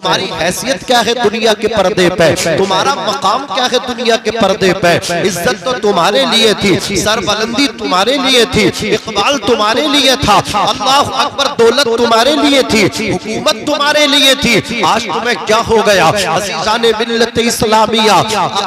तुम्हारी हैसियत क्या है दुनिया के पर्दे पे, तुम्हारा मकाम क्या है दुनिया के पर्दे पे। इज्जत तो तुम्हारे लिए थी, सरबलंदी तुम्हारे लिए थी, इकबाल तुम्हारे लिए था, अल्लाह अकबर दौलत तुम्हारे लिए थी, हुकूमत तुम्हारे लिए थी। आज तुम्हें क्या हो गया? अज़ीज़ाने मिल्लत इस्लामिया,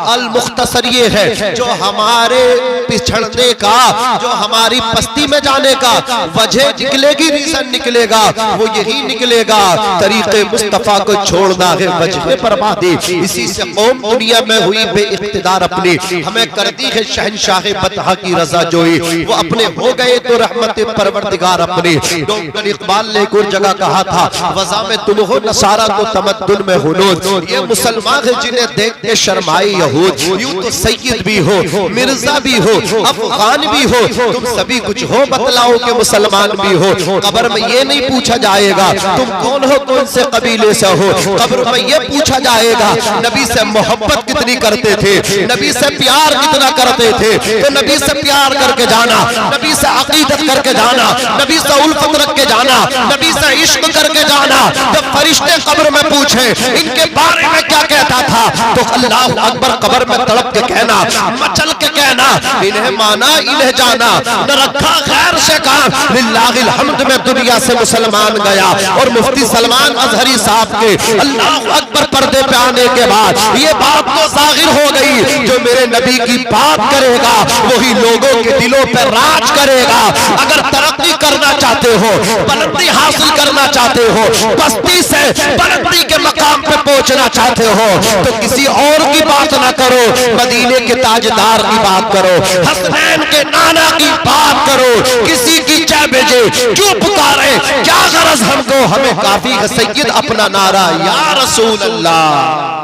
अल मुख्तसर ये है जो हमारे पिछड़ने का, जो हमारी पस्ती में जाने का वजह निकलेगी, रीजन निकलेगा, वो यही निकलेगा तरीके मुस्तफा को छोड़ना है वजह बर्बादी। इसी से कौम दुनिया में हुई बेइख्तिदार अपनी, हमें कर दी है शहनशाह बतहा की रजा जोई। वो अपने हो गए तो रहमत परवरदिगार अपनी। डॉक्टर इकबाल ने एक जगह कहा था, वज़ा में तुम हो नसारा तो तमद्दुन में हुनूद। ये मुसलमान है जिन्हें देख के शर्माए यहूद। यूं तो सैयद भी हो, मिर्जा भी हो, अफगान भी हो, तुम सभी कुछ हो, बतलाओ के मुसलमान भी हो। कब्र में ये नहीं पूछा जाएगा तुम कौन हो, कौन से कबीले से हो। कब्र में ये पूछा जाएगा नबी से मोहब्बत कितनी करते थे, नबी से प्यार कितना करते थे। तो नबी से प्यार करके जाना, नबी से अकीदत करके जाना, नबी से उल्फत रख के जाना, नबी से इश्क करके जाना। जब फरिश्ते कब्र में पूछे इनके बारे में क्या कहता था, तो अल्लाह अकबर कब्र में तड़प के कहना, मचल के कहना, इन्हें माना इन्हें जाना, न रखा खैर से काम, लिल्लाहिल हम्द में दुनिया से मुसलमान गया। और मुफ्ती सलमान अजहरी साहब के अल्लाह अकबर पर्दे पे आने के बाद ये बात तो जाहिर हो गई, जो मेरे नबी की बात करेगा वही लोगों के दिलों पर राज करेगा। अगर तरक्की करना चाहते हो, बुलंदी हासिल करना चाहते हो, बस्ती से बुलंदी के मकाम पे पहुंचना चाहते हो, तो किसी और की बात ना करो, मदीने के ताजदार की बात करो, हसनैन के नाना की बात करो। किसी की जय बेजे क्यों पुकारे, क्या गरज हमको, हमें काफी है सैयद अपना नारा या रसूल अल्लाह।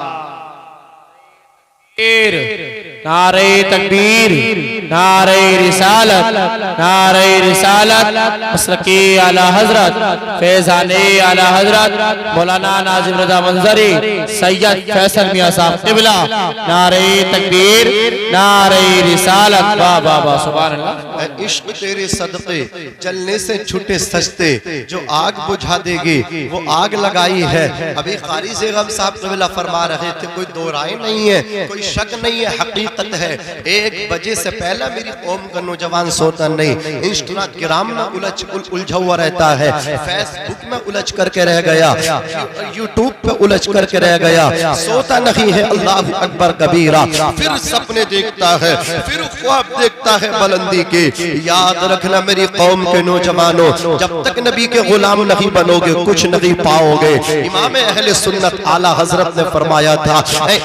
नारे तकबीर, नारे रिसालत, नारे रिसालत, मसलकी आला हजरत, फैजाने आला हजरत मौलाना नाजिम रजा मंजरी सैयद फैसल मियां साहब क़िबला। नारे तकबीर, नारे रिसालत, वाह वाह वाह, सुभान अल्लाह। इश्क तेरे सदक़े जलने से छूटे सजते, जो आग बुझा देगी वो आग लगाई है। अभी कारी ज़ेगम साहब क़िबला फरमा रहे थे, कोई दो राय नहीं है, कोई शक नहीं है, हकीकत है। 1 बजे से पहले मेरी कौम का नौजवान सोता नहीं, इंस्टाग्राम में उलझा हुआ रहता है, फेसबुक में उलझ करके रह गया, यूट्यूब पे उलझ करके रह गया, सोता नहीं है। अल्लाह अकबर कबीरा। फिर सपने देखता है, फिर ख्वाब देखता है बुलंदी के। याद रखना मेरी कौम के नौजवानों, जब तक नबी के गुलाम नहीं बनोगे कुछ नहीं पाओगे। इमाम अहले सुन्नत आला हजरत ने फरमाया था,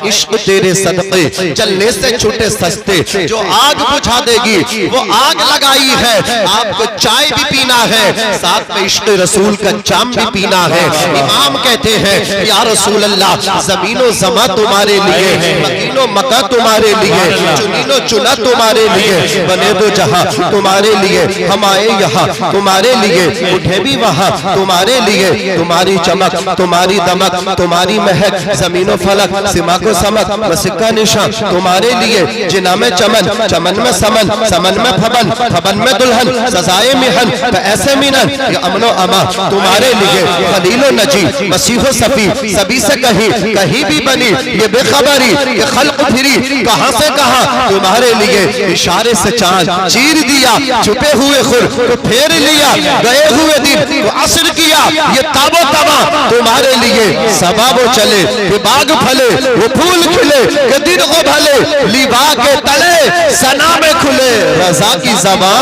इश्क तेरे सदक़े जलने से छूटे सस्ते, जो आग बुझा देगी वो आग लगाई है। आपको चाय भी पीना है, साथ में इश्क रसूल का जाम भी पीना है। इमाम कहते हैं, या रसूल अल्लाह, ज़मीनो ज़मा तुम्हारे लिए, मकीनो मक्का तुम्हारे लिए, चुनीनो चुना तुम्हारे लिए, बने दो जहां तुम्हारे लिए, हम आए यहाँ तुम्हारे लिए, उठे भी वहाँ तुम्हारे लिए। तुम्हारी चमक, तुम्हारी दमक, तुम्हारी महक, जमीनो फलक, सिमा को समक, मसिक्का निशान तुम्हारे लिए। जिना में चमन, चमन में समन, समन में फबन, फबन में दुल्हन, सजाए मिहन, तो ऐसे मिनन, ये अमनो अमा तुम्हारे लिए। खलीलो नजी, मसीहो सफी, सभी से कहीं कहीं भी बनी, ये बेखबरी, ये खल्क फिरी, कहां से कहां तुम्हारे लिए। इशारे से चांद चीर दिया, छुपे हुए खुद को फेर लिया, गए हुए दिन को असर किया, ये ताबो तबा तुम्हारे लिए। सबाबो चले ये बाग फले, वो फूल खिले के दिन को भले, लिबा के तले सना में खुले, रजा की ज़बां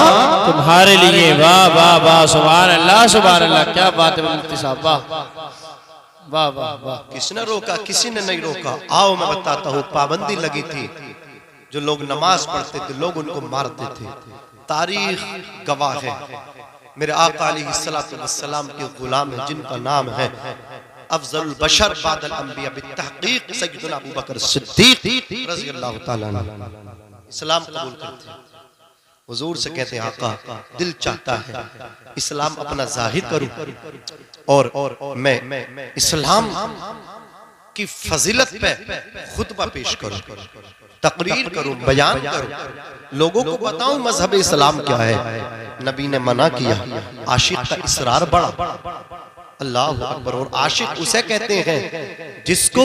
तुम्हारे लिए। वाह वाह वाह, सुभान अल्लाह, सुभान अल्लाह, क्या बात है मुफ्ती साहब, वाह वाह वाह वाह। किसने रोका? किसी ने नहीं रोका। आओ मैं बताता हूँ, पाबंदी लगी थी, जो लोग नमाज पढ़ते थे लोग उनको मारते थे। तारीख गवाह है। मेरे आका अलैहिस्सलातु वस्सलाम के गुलाम है जिनका नाम है अफजलुल बशर बादल अंबिया बितहकीक सय्यदुना अबू बकर सिद्दीक रज़ियल्लाहु तआला अन्हु। इस्लाम कबूल करते हैं, हुजूर से कहते हैं, आका दिल चाहता है इस्लाम अपना जाहिर करूं और मैं इस्लाम की फजीलत पे खुतबा पेश करूं, तकरीर करूं, बयान करूं, लोगों को बताऊं मजहब इस्लाम क्या है। नबी ने मना किया, आशिक का इसरार बड़ा, अल्लाह अकबर। और आशिक उसे कहते हैं जिसको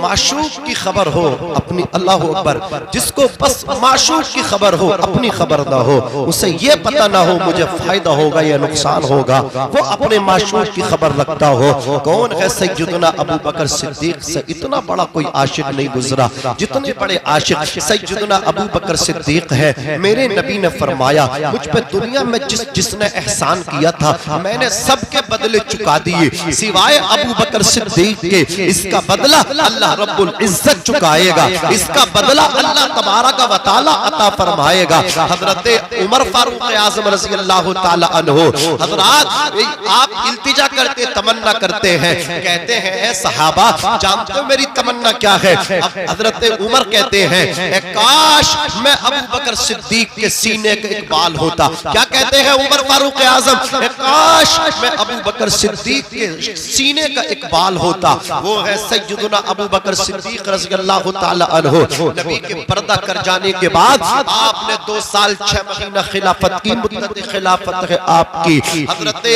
माशूक की खबर हो अपनी, अल्लाह अकबर, जिसको बस माशूक की खबर हो अपनी खबर ना हो, उसे ये पता ना हो मुझे फायदा होगा या नुकसान होगा, वो अपने माशूक की खबर रखता हो। कौन है? सैयदना अबू बकर सिद्दीक से इतना बड़ा कोई आशिक नहीं गुजरा जितने बड़े आशिक सैयदना अबू बकर सिद्दीक है। मेरे नबी ने फरमाया मुझ पे दुनिया में जिसने एहसान किया था मैंने सबके बदले चुका दिए सिवाय अबू बकर सिद्दीक के। इसका बदला अल्लाह रब्बुल इज्जत चुकाएगा, इसका बदला अल्लाह तबारक व तआला अता फरमाएगा। हजरत उमर फारूक आज़म रज़ी अल्लाह तआला अन्हु, हजरात आप इल्तिजा करते तमन्ना करते हैं, कहते हैं ए सहाबा जानते हो मेरी तमन्ना क्या है? अब हजरत उमर कहते हैं काश मैं अबू बकर सिद्दीक के सीने का एक बाल होता। क्या कहते हैं उमर फारूक आज़म? काश मैं अबू बकर सिद्दीक के सीने का एक बाल होता। वो है सैयदना अबू बकर सिद्दीक रज़ी अल्लाह तआला अन्हु। नबी के पर्दा कर जाने के बाद आपने 2 साल 6 महीना खिलाफत की, मुद्दत खिलाफत है आपकी। हजरत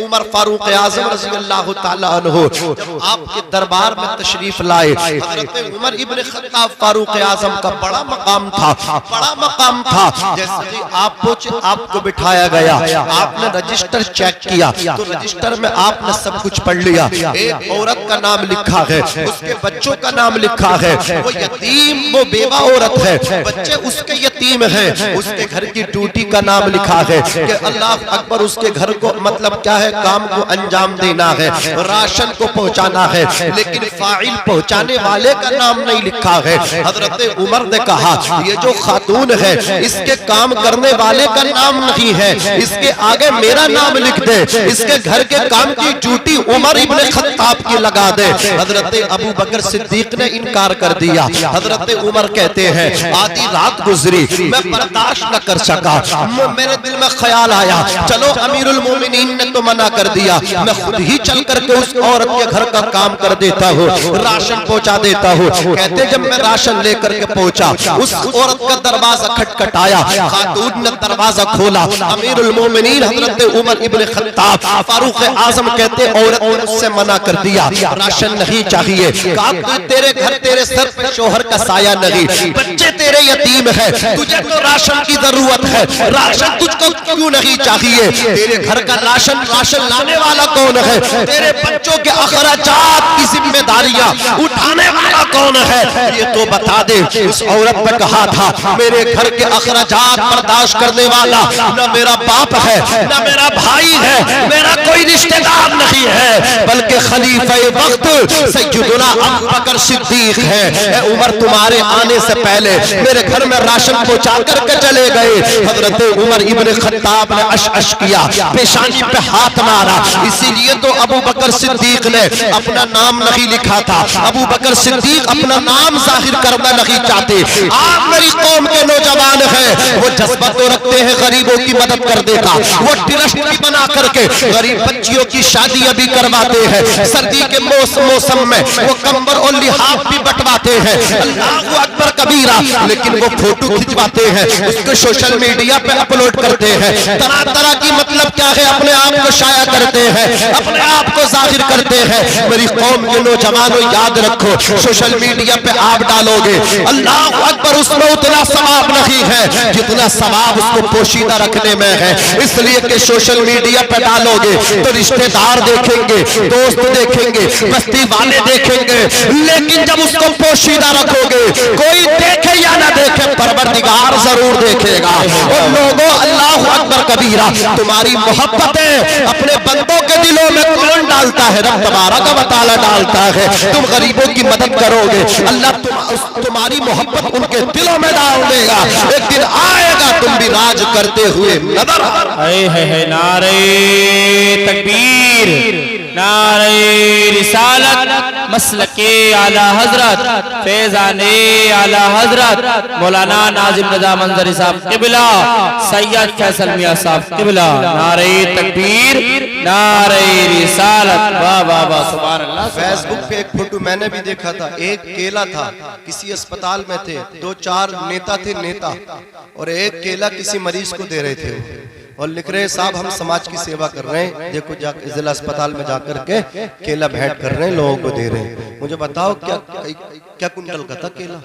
उमर फारूक आज़म रज़ी अल्लाह तआला अन्हु जब आपके दरबार में तशरीफ लाए, हजरत उमर इब्न खत्ताब फारूक आज़म का बड़ा मकाम था, बड़ा मकाम था। जैसे ही आप पहुंचे आपको बिठाया गया, आपने रजिस्टर चेक किया तो रजिस्टर में आपने सब कुछ पढ़ लिया। एक औरत का नाम लिखा है, उसके बच्चों का नाम लिखा है, वो यतीम, वो बेवा औरत है, बच्चे उसके यतीम हैं, उसके घर की ड्यूटी का नाम लिखा है कि अल्लाह अकबर उसके घर को मतलब क्या है काम को अंजाम देना है, राशन को पहुंचाना है, लेकिन फाइल पहुंचाने वाले का नाम नहीं लिखा है। हजरत उमर ने कहा ये जो खातून है इसके काम करने वाले का नाम नहीं है, इसके आगे मेरा नाम लिख दे, इसके घर के काम की ड्यूटी उमर इब्न खत्ताब की लगा दे। हजरत अबू बकर सिद्दीक ने इनकार कर दिया। हजरत उमर कहते हैं आधी रात गुजरी, मैं बर्दाश्त न कर सका, मेरे दिल में ख्याल आया चलो अमीरुल मोमिनीन ने तो मना कर दिया, मैं खुद ही चल करके उस औरत के घर का काम कर देता हूँ, राशन पहुंचा देता हूँ। कहते जब मैं राशन लेकर के पहुंचा उस औरत का दरवाजा खटखटाया, खातून ने दरवाजा खोला, अमीरुल मोमिनीन हजरत उमर इब्न खत्ताब फारूक आज़म कहते औरत से मना कर दिया, राशन नहीं चाहिए। कहा तेरे घर तेरे सर पे शोहर का साया नहीं, बच्चे तेरे यतीम है, तुझे तो राशन की जरूरत है, राशन तुझको क्यों नहीं चाहिए? तेरे घर का राशन लाने वाला कौन है? तेरे बच्चों के अखराजात की जिम्मेदारियां उठाने वाला कौन है? ये तो बता दे। उस औरत ने कहा था मेरे घर के अखराजात बर्दाश्त करने वाला न मेरा बाप है न मेरा भाई है, मेरा कोई रिश्तेदार नहीं है, बल्कि खलीफा वक्त सैयदना अबू बकर सिद्दीक है। उमर तुम्हारे आने से पहले मेरे घर में राशन पहुंचा करके चले गए। हजरत उमर इब्न खत्ताब ने अश किया, पेशानी पे हाथ मारा। इसीलिए तो अबू बकर सिद्दीक ने अपना नाम नहीं लिखा था। अबू बकर सिद्दीक अपना नाम जाहिर करना नहीं चाहते। आप मेरी कौम के नौजवान हैं, वो जज्बा तो रखते हैं गरीबों की मदद कर देगा, वो ट्रस्ट भी बना करके गरीब बच्चियों की शादियां भी करवाते हैं, सर्दी के मौसम में वो कंबल और लिहाफ भी बंटवाते हैं। अल्लाहू अकबर कबीरा। लेकिन वो फोटो खिंचवाते हैं, उसको सोशल मीडिया पे अपलोड करते हैं, तरह तरह की मतलब क्या है अपने आप को शाया करते हैं, अपने आप को जाहिर करते हैं। मेरी कौम के नौजवानों याद रखो, सोशल मीडिया पे आप डालोगे अल्लाह अकबर उसमें उतना सवाब नहीं है जितना सवाब उसको पोशीदा रखने में है। इसलिए कि सोशल मीडिया पे डालोगे तो रिश्तेदार देखेंगे, दोस्त देखेंगे, बस्ती वाले देखेंगे, लेकिन जब उसको पोशीदा रखोगे कोई देखे या ना देखे परवरदिगार जरूर देखेगा। और लोगों अल्लाह अकबर कबीरा। तुम्हारी मोहब्बतें अपने बंदों के दिलों में कौन डालता है? रब तबारक व तआला डालता है। तुम गरीबों की मदद करोगे, अल्लाह तुम्हारी मोहब्बत उनके दिलों में डाल देगा। एक दिन आएगा तुम भी राज करते हुए नजर। नारे तकबीर, नारे रिसालत, मसलके आला हजरत, फैज़ाने आला हजरत मौलाना नाजिम रजा मंजरी साहब किबला, सैयद फैसल मियां साहब किबला। नारे तकबीर, नारे रिसालत। वाह वाह वाह, सुभान अल्लाह। फेसबुक पे एक फोटो मैंने भी देखा था, एक केला था, किसी अस्पताल में थे, 2-4 नेता थे, नेता, और एक केला किसी मरीज को दे रहे थे। और लिख रहे साहब हम समाज की सेवा कर रहे हैं, देखो जिला अस्पताल में जाकर के केला भेंट कर रहे हैं, लोगों को दे रहे हैं। मुझे बताओ क्या कुंटल का था केला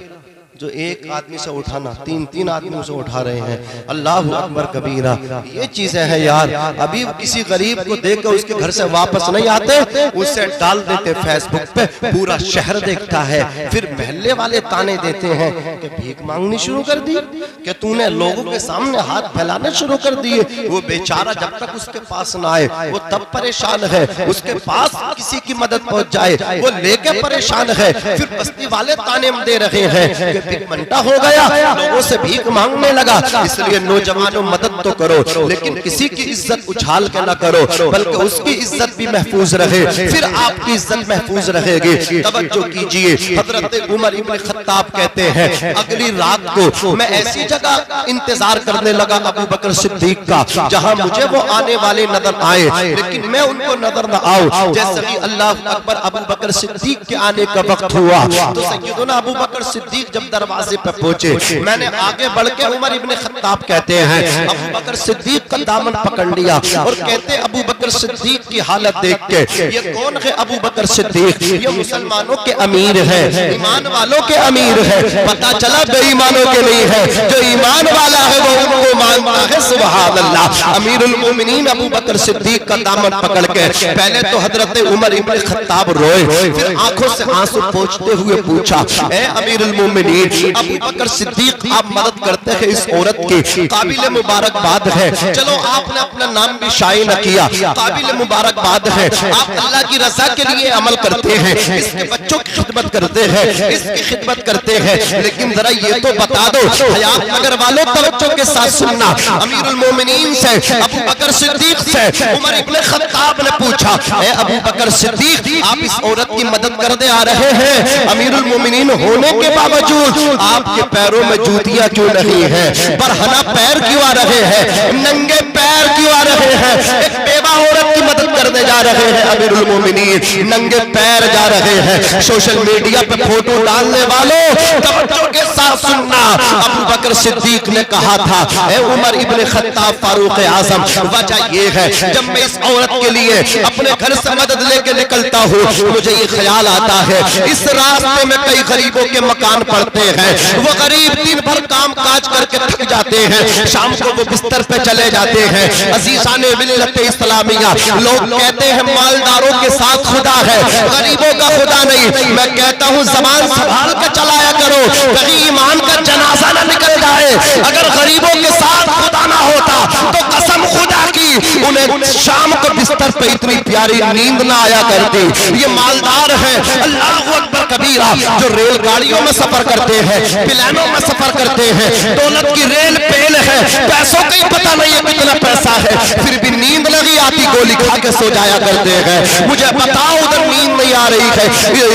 जो एक आदमी से उठाना, तीन आदमियों से उठा रहे हैं। अल्लाह अकबर कबीरा। ये चीजें हैं यार। अभी किसी गरीब को देखकर उसके घर से वापस नहीं आते, उसे डाल देते फेसबुक पे, पूरा शहर देखता है। फिर महल्ले वाले ताने देते हैं कि भीख मांगनी शुरू कर दी, कि तूने लोगों के सामने हाथ फैलाने शुरू कर दिए। वो बेचारा जब तक उसके पास ना आए वो तब परेशान है, उसके पास किसी की मदद पहुंच जाए वो लेके परेशान है। फिर बस्ती वाले ताने दे रहे हैं भिखमंगा हो गया, लोगों से भीख मांगने लगा। इसलिए नौजवानों मदद तो करो, लेकिन किसी की इज्जत उछाल के ना करो, बल्कि उसकी इज्जत भी महफूज रहे, फिर आपकी इज्जत महफूज रहेगी। तवज्जो कीजिए, हजरत उमर इब्न खत्ताब कहते हैं अगली रात को मैं ऐसी जगह इंतजार करने लगा अबू बकर सिद्दीक का जहां मुझे वो आने वाले नजर आए, लेकिन मैं उनको नजर न आऊं। जैसे ही अल्लाह अकबर अबू बकर सिद्दीक के आने का वक्त हुआ तो सैयदना अबू बकर सिद्दीक जब दरवाजे पर पहुंचे, मैंने आगे बढ़ के उमर इब्न खत्ताब कहते हैं अबू बकर सिद्दीक का दामन पकड़ लिया और कहते अबू बकर सिद्दीक की हालत देख के, ये कौन है अबू बकर सिद्दीक? ये मुसलमानों के अमीर है, ईमान वालों के अमीर है। पता चला बेईमानों के नहीं है, जो ईमान वाला है वो उनको मानता है। सुभान अल्लाह। अमीरुल मोमिनीन अबू बकर सिद्दीक का दामन पकड़ के पहले तो हजरत उमर इब्न खत्ताब रोए, फिर आंखों से आंसू पोंछते हुए पूछा, ए अमीरुल मोमिनीन अबू बकर सिद्दीक आप मदद करते हैं इस औरत की, काबिल मुबारकबाद है। चलो आपने अपना नाम भी शाये न किया, काबिल मुबारकबाद है। आप अल्लाह की रजा के लिए अमल करते हैं, इसके बच्चों की खिदमत करते हैं, इसकी खिदमत करते हैं, लेकिन जरा ये तो बता दो हयात नगर वालों तवज्जो के साथ सुनना, अमीरुल मोमिनीन से अबू बकर सिद्दीक से उमर इब्न खत्ताब ने पूछा, ए अबू बकर सिद्दीक आप इस औरत की मदद करने आ रहे हैं, अमीरुल मोमिनीन होने के बावजूद आपके पैरों में जूतियां क्यों नहीं है? बरहना पैर क्यों आ रहे हैं? नंगे पैर क्यों आ रहे हैं? एक बेवा औरत की मदद करने जा रहे हैं अमीरुल मोमिनीन, नंगे पैर जा रहे हैं। सोशल मीडिया पे फोटो डालने वालों तवज्जो के साथ सुनना, अबू बकर सिद्दीक ने कहा था, ए उमर इब्न खत्ताब फारूक आजम, वजह ये है जब मैं इस औरत के लिए अपने घर से मदद लेके निकलता हूँ मुझे ये ख्याल आता है इस रास्ते में कई गरीबों के मकान पड़ते हैं, वो गरीब दिन भर काम काज करके थक जाते हैं, शाम को वो बिस्तर पे चले जाते हैं। अजीज़ाने मिल्लत इस्लामिया, लोग कहते हैं मालदारों के साथ खुदा है, गरीबों का खुदा नहीं। मैं कहता हूँ ज़बान संभाल कर चलाया करो, कहीं ईमान का जनाजा न निकल जाए। अगर गरीबों के साथ खुदा ना होता तो कसम खुदा की उन्हें शाम को बिस्तर पे इतनी प्यारी नींद ना आया करती। ये मालदार है, अल्लाह अकबर कबीरा, जो रेलगाड़ियों में सफर करते हैं, प्लेनों में सफर करते हैं, दौलत की रेल पेल है, पैसों का ही पता नहीं है कितना पैसा है, फिर भी नींद लगी आती गोली खा के सो जाया करते हैं। मुझे बताओ उधर नींद नहीं आ रही है,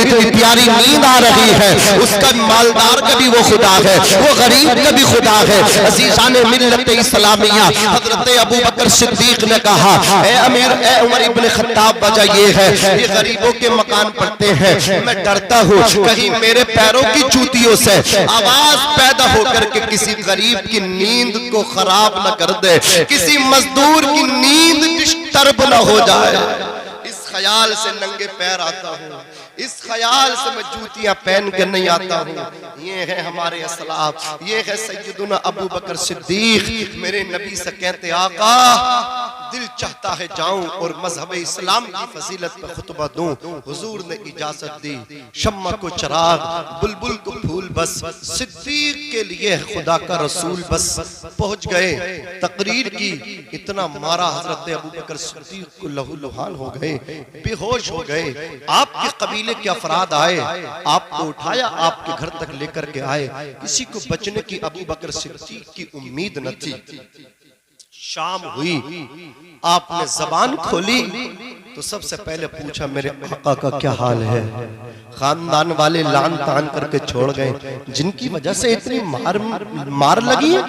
इतनी प्यारी नींद आ रही है, उसका मालदार का भी वो खुदा है, वो गरीब का भी खुदा है। अज़ीज़ाने मिल्लत इस्लामिया, हज़रत अबू बकर सिद्दीक ने कहा, ए अमीर ए उमर इब्न खत्ताब, वजह ये है ये गरीबों के मकान पड़ते हैं, मैं डरता हूँ कहीं मेरे पैरों की जूतियों से आवाज पैदा होकर के किसी गरीब की नींद को खराब न कर दे, किसी मजदूर की नींद डिस्टर्ब न हो जाए। इस ख्याल से नंगे पैर आता हूँ, इस ख्याल से मैं जूतियां पहन के नहीं आता हूँ। ये है हमारे असलाफ, ये है सैयदुना अबू बकर सिद्दीक। मेरे नबी से कहते आका दिल चाहता है जाऊं और मजहब इस्लाम की फजीलत पे खुतबा दूं। हुजूर ने इजाजत दी, शम्मा को चराग, बुलबुल को फूल, बस सिद्दीक के लिए खुदा का रसूल बस। पहुंच गए, तकरीर की, इतना मारा हजरत अबू बकर सिद्दीक को लहू लुहान हो गए, बेहोश हो गए। आपके कबीले के अफराद आए, आपको उठाया, आपके घर तक लेकर के आए। किसी को बचने की अबू बकर सिद्दीक की उम्मीद न थी। शाम हुई, आपने जबान खोली तो सबसे पहले पूछा मेरे आका का क्या हाल है। खानदान वाले लान तान करके छोड़ गए, जिनकी वजह से इतनी मार लगी है,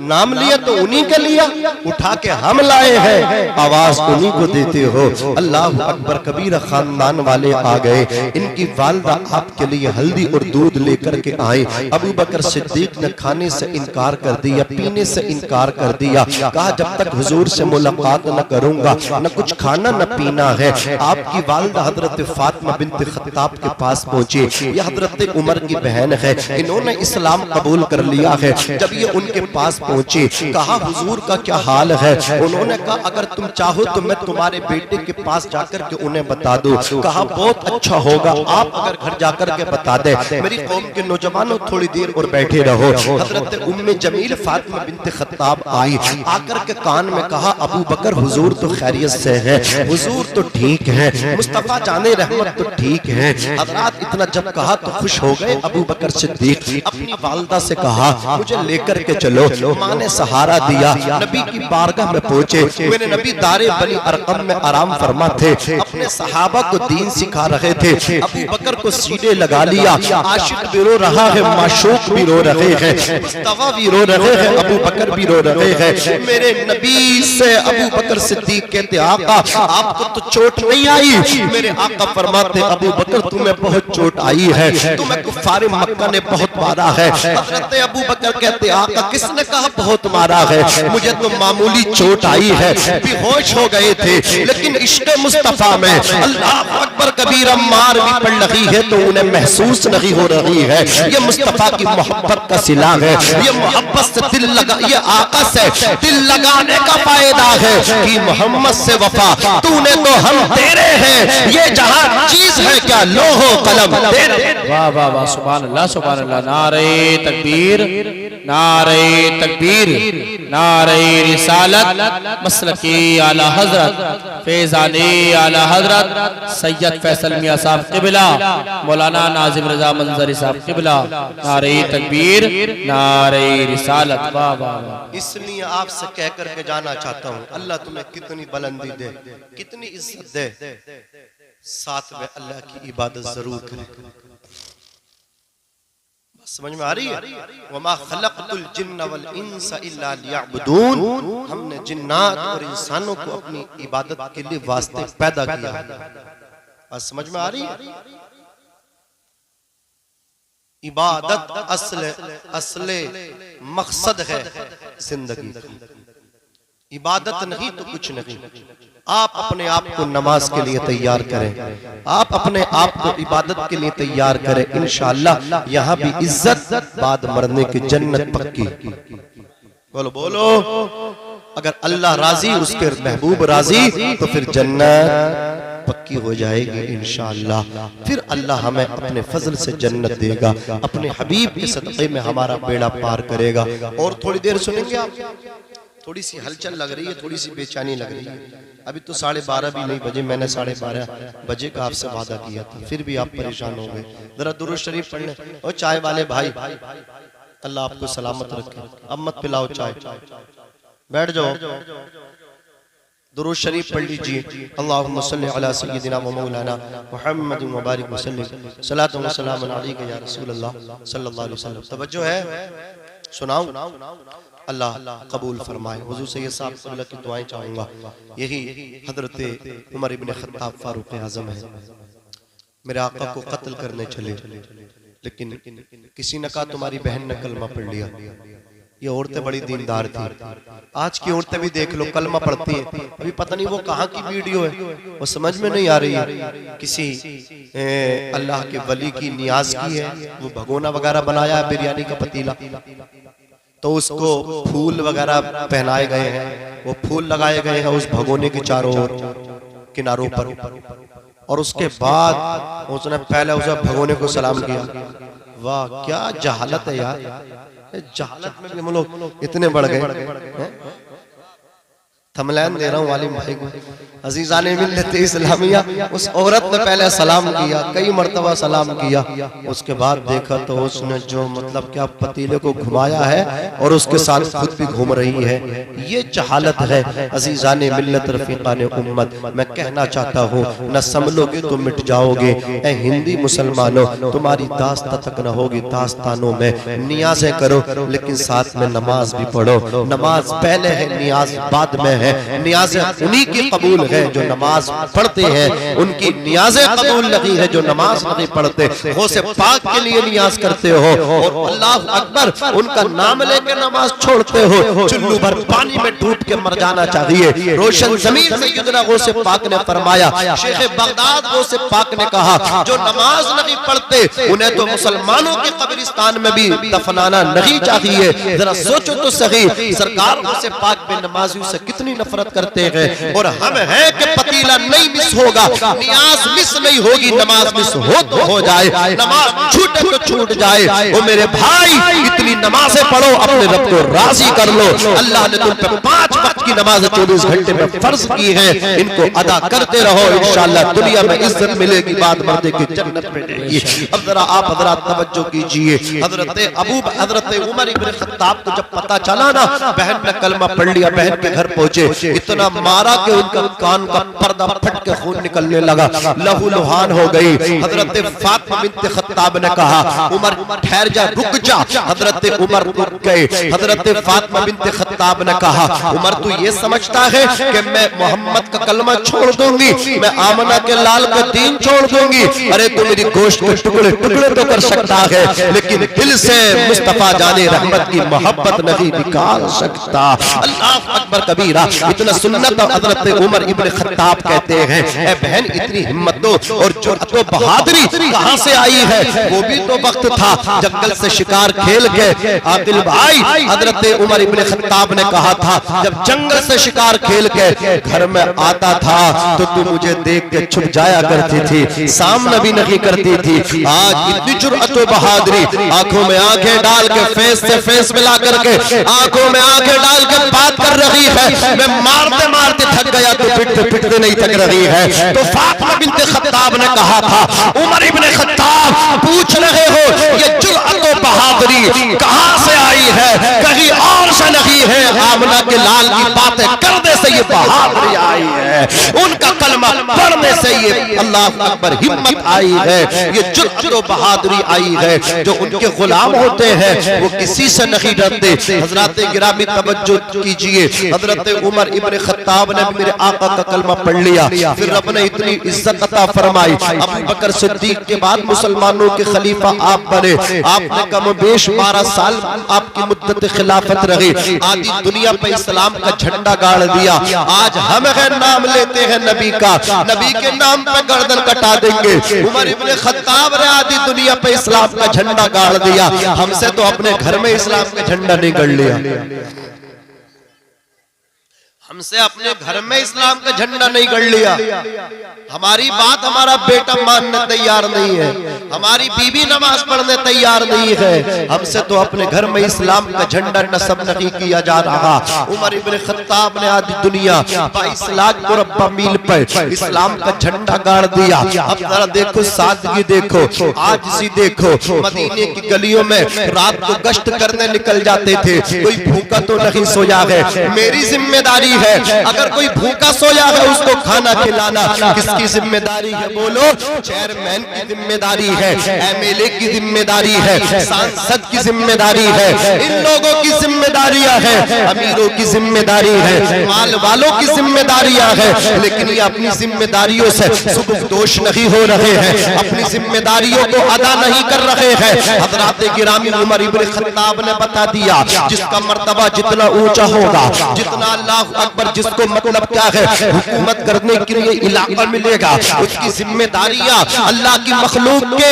नाम लिया तो उन्हीं के लिया, उठा के हम लाए हैं, आवाज उन्हीं को देते हो। अल्लाह अकबर। कबीरा खानदान वाले आ गए, इनकी वालदा आपके लिए हल्दी और दूध लेकर के आए। अबू बकर सिद्दीक ने खाने से इनकार कर दिया, पीने से इनकार कर दिया, कहा जब तक हुजूर से मुलाकात न करूंगा न कुछ खाना न पीना है। आपकी वालदा हजरत फातिमा बिन्त खत्ताब के पास पहुंची, ये हजरत उमर की बहन है, इन्होंने इस्लाम कबूल कर लिया है। जब ये उनके पास पहुंची, कहा हुजूर का क्या हाल है? उन्होंने कहा अगर तुम चाहो तो मैं तुम्हारे बेटे के पास जाकर के उन्हें बता दूं। कहा बहुत अच्छा होगा, आप अगर घर जाकर के बता दे। मेरी कौम के नौजवानों थोड़ी देर और बैठे रहो। हजरत उम्मे जमील फातिमा बिन्त खत्ताब आई, आकर के कान में कहा अबू बकर हुजूर तो खैरियत से है, हुजूर तो ठीक है, मुस्तफा जाने रहमत तो ठीक है। हजरात इतना जब कहा तो खुश हो गए। अबू बकर सिद्दीक अपनी वालदा से कहा मुझे लेकर के चलो। माँ ने सहारा दिया, नबी की बारगाह में पहुंचे। मेरे नबी दारे बनी अरकम में आराम फरमा थे, अपने सहाबा को दीन सिखा रहे थे। अबू बकर को सीने लगा लिया, आशिक भी रो रहा है, माशूक भी रो रहे हैं, मुस्तफा भी रो रहे हैं, अबू बकर भी रो रहे हैं। मेरे नबी से अबू बकर सिद्दीक कहते आका आपको तो चोट नहीं आई? मेरे आका फरमाते अबू बकर तुम्हें बहुत चोट आई है, तुम्हें कुफ्फार मक्का ने बहुत मारा है। हज़रत अबू बकर कहते आका किसने कहा बहुत मारा है? मुझे तो मामूली चोट आई है, बेहोश हो गए थे, लेकिन इश्क़ मुस्तफा में अल्लाह अकबर कबीरा मार भी पड़ रही है तो उन्हें महसूस नहीं हो रही है। ये मुस्तफा की मोहब्बत का सिला है, ये मोहब्बत से दिल लगा, ये आका से दिल लगाने का फायदा है कि मोहम्मद से वफा तूने तो हम तेरे हैं, ये जहां चीज है क्या लोहो कलम तेरे। वाह वाह वाह, सुभान अल्लाह सुभान अल्लाह। नारे तकबीर, नारे तकबीर, नारे रिसालत, मसलकी आला हजरत फैजाने आला हजरत सैयद फैसल मियां साहब क़िबला, मौलाना नाजिम रजा मंजरी साहब क़िबला। नारे तकबीर, नारे रिसालत। वाह वाह वाह। इसलिए आपसे कह करके जाना चाहता हूँ, अल्लाह तुम्हें कितनी बुलंदी दे, कितनी इज्जत दे, साथ में अल्लाह की इबादत जरूर करें। समझ में आ रही है? वमा खलक़तुल जिन्न वल इंसा इल्ला लियअबुदून, हमने जिन्नात और इंसानों को अपनी इबादत के लिए वास्ते पैदा किया। बस समझ में आ रही है? इबादत असले मकसद है जिंदगी का, इबादत नहीं तो कुछ नहीं। आप अपने आप को नमाज के लिए तैयार करें, आप अपने आप को इबादत के लिए तैयार करें, इंशाअल्लाह यहाँ भी इज्जत, बाद मरने की जन्नत पक्की। बोलो बोलो, अगर अल्लाह राजी, उसके महबूब राजी, तो फिर जन्नत पक्की हो जाएगी इंशाअल्लाह। फिर अल्लाह हमें अपने फजल से जन्नत देगा, अपने हबीब के सदक़े में हमारा बेड़ा पार करेगा। और थोड़ी देर सुनेंगे आप, थोड़ी सी हलचल लग रही है, थोड़ी सी बेचैनी लग रही है। अभी तो 12:30 भी नहीं बजे, मैंने 12:30 बजे का आपसे वादा किया था, फिर भी आप परेशान हो गए। जरा दुरूद शरीफ पढ़ लें। और चाय वाले भाई, अल्लाह आपको सलामत रखे, अब मत पिलाओ चाय, बैठ जाओ, दुरूद शरीफ पढ़ लीजिए। अल्लाहुम्मा सल्लि अला सय्यिदिना व मौलाना मुहम्मद व बारिक व सल्लिम सलातो व सलाम अलैका या रसूल अल्लाह सल्लल्लाहु अलैहि वसल्लम। तवज्जो है, सुनाऊं? अल्लाह कबूल फरमाए। हुजूर सैयद साहब अल्लाह की दुआएं चाहूंगा। यही हजरत उमर इब्न खत्ताब फारूक आजम है, मेरे आका को कत्ल करने चले, लेकिन किसी ने कहा तुम्हारी बहन ने कलमा पढ़ लिया। ये औरतें बड़ी दीनदार थी। आज की औरतें भी देख लो, कलमा पढ़ती है। अभी पता नहीं वो कहाँ की वीडियो है, वो समझ में नहीं आ रही है। किसी अल्लाह के वली की नियाज की है, वो भगोना वगैरह बनाया है, बिरयानी का पतीला, तो उसको फूल वगैरह पहनाए गए हैं, वो फूल लगाए गए हैं उस भगोने के चारों ओर किनारों पर। और उसके बाद उसने पहले उस भगोने को सलाम किया। वाह क्या जहालत है यार, जहालत में भी हम लोग इतने बढ़ गए। थमलैन दे रहा हूँ वालिम भाई को। अजीज़ान मिल्लत इस्लामिया, उस औरत ने पहले सलाम किया, कई मरतबा सलाम किया, उसके बाद देखा तो उसने जो मतलब क्या पतीले को घुमाया है और उसके साथ खुद भी घूम रही है। ये जहालत है अजीज़ान मिल्लत रफ़ीक़ान उम्मत। मैं कहना चाहता हूँ, न संभलोगे तो मिट जाओगे। ए हिंदी मुसलमानों, तुम्हारी दास्तां तक न होगी, दास्तानों में नियाज़ें करो लेकिन साथ में नमाज भी पढ़ो। नमाज पहले है, नियाज बाद में है। नियाज़ें उन्हीं की कबूल है जो नमाज पढ़ते हैं, उनकी नियाज़ें कबूल नहीं है जो नमाज नहीं पढ़ते। गौसे पाक के लिए नियाज करते हो और अल्लाह अकबर उनका नाम लेकर नमाज छोड़ते हो। चुल्लू भर पानी में डूब के मर जाना चाहिए। रोशन ज़मीन सैयदना गौसे पाक ने फरमाया, शेख बगदाद गौसे पाक ने कहा, जो नमाज नहीं पढ़ते उन्हें तो मुसलमानों के कब्रिस्तान में भी दफनाना नहीं चाहिए। जरा सोचो तो सही, सरकार गौसे पाक बेनमाजियों से कितनी नफरत करते हैं। और हम हैं कि पतीला नहीं मिस होगा, नियाज मिस नहीं होगी, नमाज मिस हो तो हो जाए, नमाज छूटे तो छूट जाए। ओ मेरे भाई, इतनी नमाजें पढ़ो, अपने रब को राजी कर लो। अल्लाह ने तुम पे 5 वक्त की नमाज 24 घंटे में फर्ज की है, इनको अदा करते रहो। इंशाअल्लाह दुनिया में इज्जत मिलेगी, बाद मर्दे की जन्नत मिलेगी। अब जरा आप हजरात तवज्जो कीजिए। हजरत उमर इब्न खत्ताब को जब पता चला ना, बहन ने कलमा पढ़ लिया, बहन के घर पहुंचे, इतना मारा कि उनका कान का पर्दा फट के खून निकलने लगा, लहू लुहान हो गई। हजरत फातिमा बिन्त खत्ताब ने कहा, उमर ठहर जा, रुक जा। हजरत उमर रुक गए। हजरत फातिमा बिन्त खत्ताब ने कहा, उमर तू ये समझता है कि मैं मोहम्मद का कलमा छोड़ दूंगी, मैं आमना के लाल का दीन छोड़ दूंगी? अरे तू मेरी गोश्त के टुकड़े टुकड़े तो कर सकता है, लेकिन दिल से मुस्तफा जाने रहमत की मोहब्बत नहीं निकाल सकता। अल्लाह अकबर कबीरा। इतना सुन्नत हजरत उमर इब्न खत्ताब कहते हैं, ए बहन इतनी हिम्मत दो और जुर्अत व बहादुरी कहां से आई है? वो भी तो वक्त था जंगल से शिकार खेल के आदिल भाई, हजरत उमर इब्न खत्ताब ने कहा था, जब जंगल से शिकार खेल के घर में आता था तो तू मुझे देख के छुप जाया करती थी, सामना भी नहीं करती थी। आज इतनी जुर्अत व बहादुरी, आंखों में आंखें डाल के फेस से फेस मिला करके आंखों में आंखें डाल के बात कर रही है। मैं मारते मारते थक गया तो पिटते पिटते नहीं थक रही है। तो फातिमा बिन्त खत्ताब ने कहा था, उमर इब्न खत्ताब पूछ रहे हो ये जुर्अत व बहादुरी कहां से आई है? कहीं और से नहीं है, आमना के लाल की बातें करने से ये बहादुरी आई है, उनका कलमा पढ़ने से ये अल्लाह अकबर हिम्मत आई है, ये जुर्अत व बहादुरी आई है। जो उनके गुलाम होते हैं वो किसी से नहीं डरते। हजरत गिरामी तवज्जो कीजिए, हजरत उमर इब्न खत्ताब ने मेरे आका का कलमा पढ़ लिया, फिर रब ने इतनी इज्जत अता फरमाई। अबू बकर सिद्दीक के बाद मुसलमानों के खलीफा आप बने। आपने कम बेश 12 साल आपकी मुद्दत खिलाफत रही, आधी दुनिया पे इस्लाम का झंडा गाड़ दिया। आज हम नाम लेते हैं नबी का, नबी के नाम पे गर्दन कटा देंगे। उमर इब्न खत्ताब ने आधी दुनिया पे इस्लाम का झंडा गाड़ दिया, हमसे तो अपने घर में इस्लाम का झंडा नहीं गड़ लिया, हमसे अपने घर में इस्लाम का झंडा नहीं गड़ लिया। हमारी बात हमारा बेटा मानने तैयार नहीं है, हमारी बीवी नमाज पढ़ने तैयार नहीं है, हमसे तो अपने घर में इस्लाम का झंडा नस्ब नहीं किया जा रहा। उमर इब्न खत्ताब ने आधी दुनिया 22 लाख मुरब्बा मील पर इस्लाम का झंडा गाड़ दिया। अब जरा देखो सादगी, देखो आजिज़ी, देखो मदीने की गलियों में रात को गश्त करने निकल जाते थे, कोई भूखा तो नहीं सोया है, मेरी जिम्मेदारी है। अगर कोई भूखा सोया है उसको खाना खिलाना किसकी जिम्मेदारी है? बोलो, चेयरमैन की जिम्मेदारी है, एमएलए की जिम्मेदारी है, सांसद की जिम्मेदारी है, इन लोगों की जिम्मेदारियां हैं, अमीरों की जिम्मेदारी है, माल वालों की जिम्मेदारियां हैं। लेकिन ये अपनी जिम्मेदारियों से सुबुकदोश नहीं हो रहे हैं, अपनी जिम्मेदारियों को अदा नहीं कर रहे हैं। हजरत गिरामी उमर इब्न खत्ताब ने बता दिया, जिसका मर्तबा जितना ऊंचा होगा, जितना अल्लाह अकबर, जिसको मतलब क्या है हुकूमत करने के लिए इलाका मिलेगा, उसकी जिम्मेदारियां अल्लाह की मखलूक के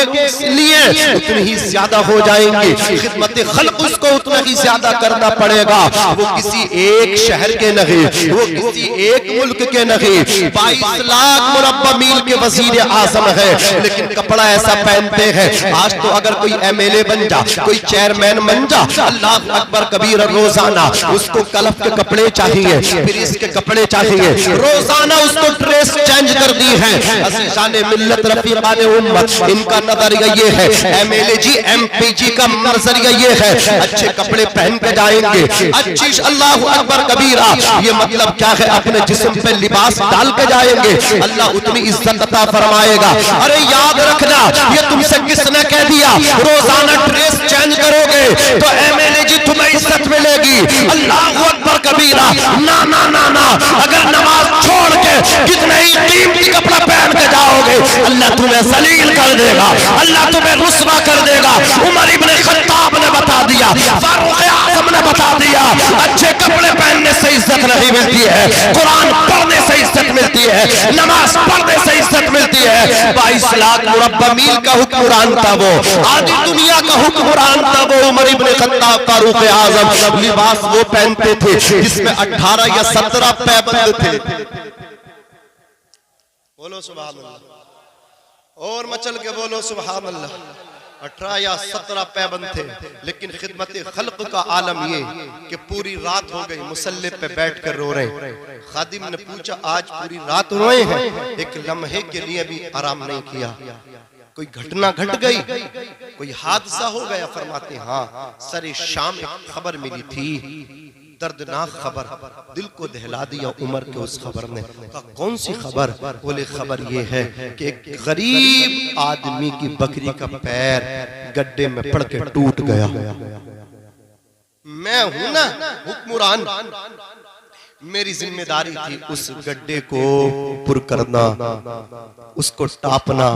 लिए उतनी ही ज्यादा हो जाएंगी, खिदमत खल्क उसको उतना ही ज्यादा करना पड़ेगा। वो किसी एक शहर के नहीं, वो किसी एक मुल्क के नहीं, 22 लाख मुरब्बा मील के वजीर आजम है, लेकिन कपड़ा ऐसा पहनते हैं। आज तो अगर कोई एमएलए बन जा, कोई चेयरमैन बन जा, अल्लाह अकबर कबीर, रोजाना उसको कलफ के कपड़े चाहिए, फिर इसके कपड़े चाहिए, रोजाना उसको ड्रेस चेंज कर दी है। अज़ीज़ान मिल्लत रफ़ीक़ान उम्मत, इनका नजरिया ये है, MLA जी MPG का नजरिया ये है, अच्छे कपड़े पहन के जाएंगे, अच्छी अल्लाहु अकबर कबीरा, ये मतलब क्या है, अपने जिस्म पे लिबास डाल के जाएंगे, अल्लाह उतनी इज्जत अता फरमाएगा। अरे याद रखना, ये तुमसे किसने कह दिया रोजाना ड्रेस चेंज करोगे तो MLA जी तुम्हें इज्जत मिलेगी? अल्लाहु अकबर कबीरा, ना ना ना ना, अगर नमाज छोड़ के कितने ही कीमती कपड़ा पहन के जाओगे, अल्लाह तुम्हें जलील कर देगा, अल्लाह तुम्हें रुस्वा कर देगा। उमर इब्ने खत्ताब ने बता दिया, फारूक आज़म ने बता दिया, अच्छे कपड़े पहनने से इज्जत नहीं मिलती है, कुरान पढ़ने से इज्जत मिलती है, नमाज पढ़ने से इज्जत मिलती है। 22 लाख मुरब्बा मील का हुक्मरान था वो, आधी दुनिया का हुक्मरान था वो उमर इब्ने खत्ताब फारूक आज़म। लिबास वो पहनते थे जिसमें 18 या 17 पैबंद थे। बोलो सुभान अल्लाह, और मचल के बोलो सुभान अल्लाह। 18 या 17 पैबंद थे, लेकिन खिदमत खल्क का आलम ये कि पूरी रात हो गई, मुसल्ले पे बैठ कर रो रहे। खादिम ने पूछा, आज पूरी रात रोए हैं? एक लम्हे के लिए भी आराम नहीं किया। कोई घटना घट गई, कोई हादसा हो गया? फरमाते हाँ, सरे शाम एक खबर मिली थी, दर्दनाक खबर, दिल को दहला दिया उमर के उस खबर ने। कौन सी खबर? बोले खबर ये है कि एक गरीब आदमी की बकरी का पैर गड्ढे में पड़ के टूट गया। मैं हूं ना हुक्मरान, मेरी जिम्मेदारी थी उस गड्ढे को पुर करना, उसको टापना,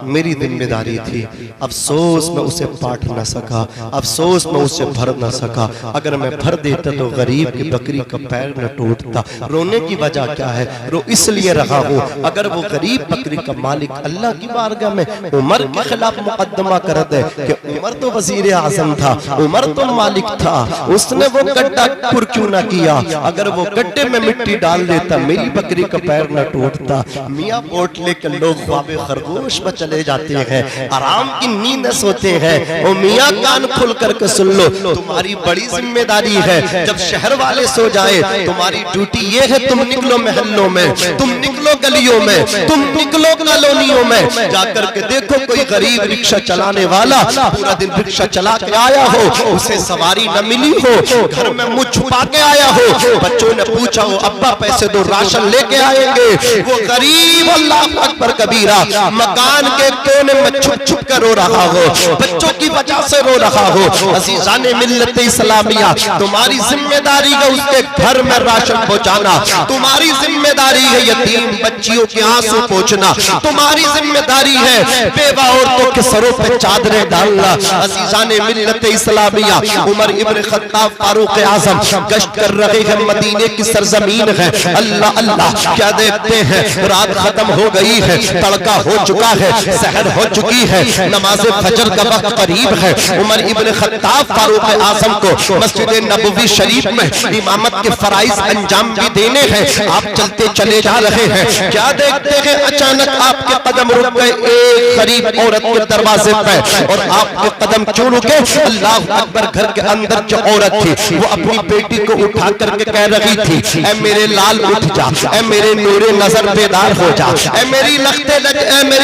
मेरी जिम्मेदारी थी। अफसोस मैं उसे पाट न सका, अफसोस मैं उसे भर न सका। अगर मैं भर देता तो गरीब की बकरी का पैर न टूटता। रोने की वजह क्या है? रो इसलिए रहा हूँ, अगर वो गरीब बकरी का मालिक अल्लाह की बारगाह में उमर के खिलाफ मुकदमा कर दे कि उमर तो वजीर आजम था, उमर तो मालिक था, उसने वो गड्ढा पुर क्यों ना किया? अगर वो गड्ढे में मिट्टी डाल देता, मेरी बकरी का पैर न टूटता। मियाँ बोट लेकर लोग ख्वाबे खरगोश में चले जाते हैं, आराम की नींद सोते हैं। ओ मियाँ कान खुल करके सुन लो, तुम्हारी बड़ी जिम्मेदारी है। जब शहर वाले सो जाए, तुम्हारी ड्यूटी ये है, तुम निकलो महल्लों में, तुम निकलो गलियों में, तुम निकलो कॉलोनियों में, जाकर के देखो कोई गरीब रिक्शा चलाने वाला पूरा दिन रिक्शा चला के आया हो, उसे सवारी न मिली हो, घर में मुंह छुपा के आया हो, बच्चों ने पूछा हो अब्बा पैसे दो राशन लेके आएंगे, वो गरीब अल्लाह अकबर कबीरा मकान के कोने में छुप छुप कर रो रहा हो, बच्चों की वजह से रो रहा हो। अज़ीज़ाने मिल्लत इस्लामिया, तुम्हारी जिम्मेदारी है उसके घर में राशन पहुंचाना, तुम्हारी जिम्मेदारी है यतीम बच्चियों के आंसू पोंछना, तुम्हारी जिम्मेदारी है बेवा औरतों के सरों पे चादरें डालना। अज़ीज़ाने मिल्लत इस्लामिया, उमर इब्ने खत्ताब फारूक आज़म गश्त कर रहे हैं, मदीने की सरजमीन है। अल्लाह अल्लाह, क्या देखते हैं, रात खत्म हो गई है, तड़का हो चुका है, सहर हो चुकी है, नमाज फजर का वक्त करीब है। उमर इब्ने खत्ताब फारूक आज़म को मस्जिद नबवी शरीफ में इमामत के फराइज अंजाम भी देने हैं। आप चलते चले जा रहे हैं, क्या देखते हैं, अचानक आपके कदम रुक गए एक गरीब औरत के दरवाजे पे। और आपके कदम क्यों रुके? अल्लाह अकबर, घर के अंदर जो औरत थी वो अपनी बेटी को उठा करके कह रही थी, ऐ मेरे लाल उठ जा, ऐ मेरे नूरे नजर बेदार हो जा, ऐ मेरी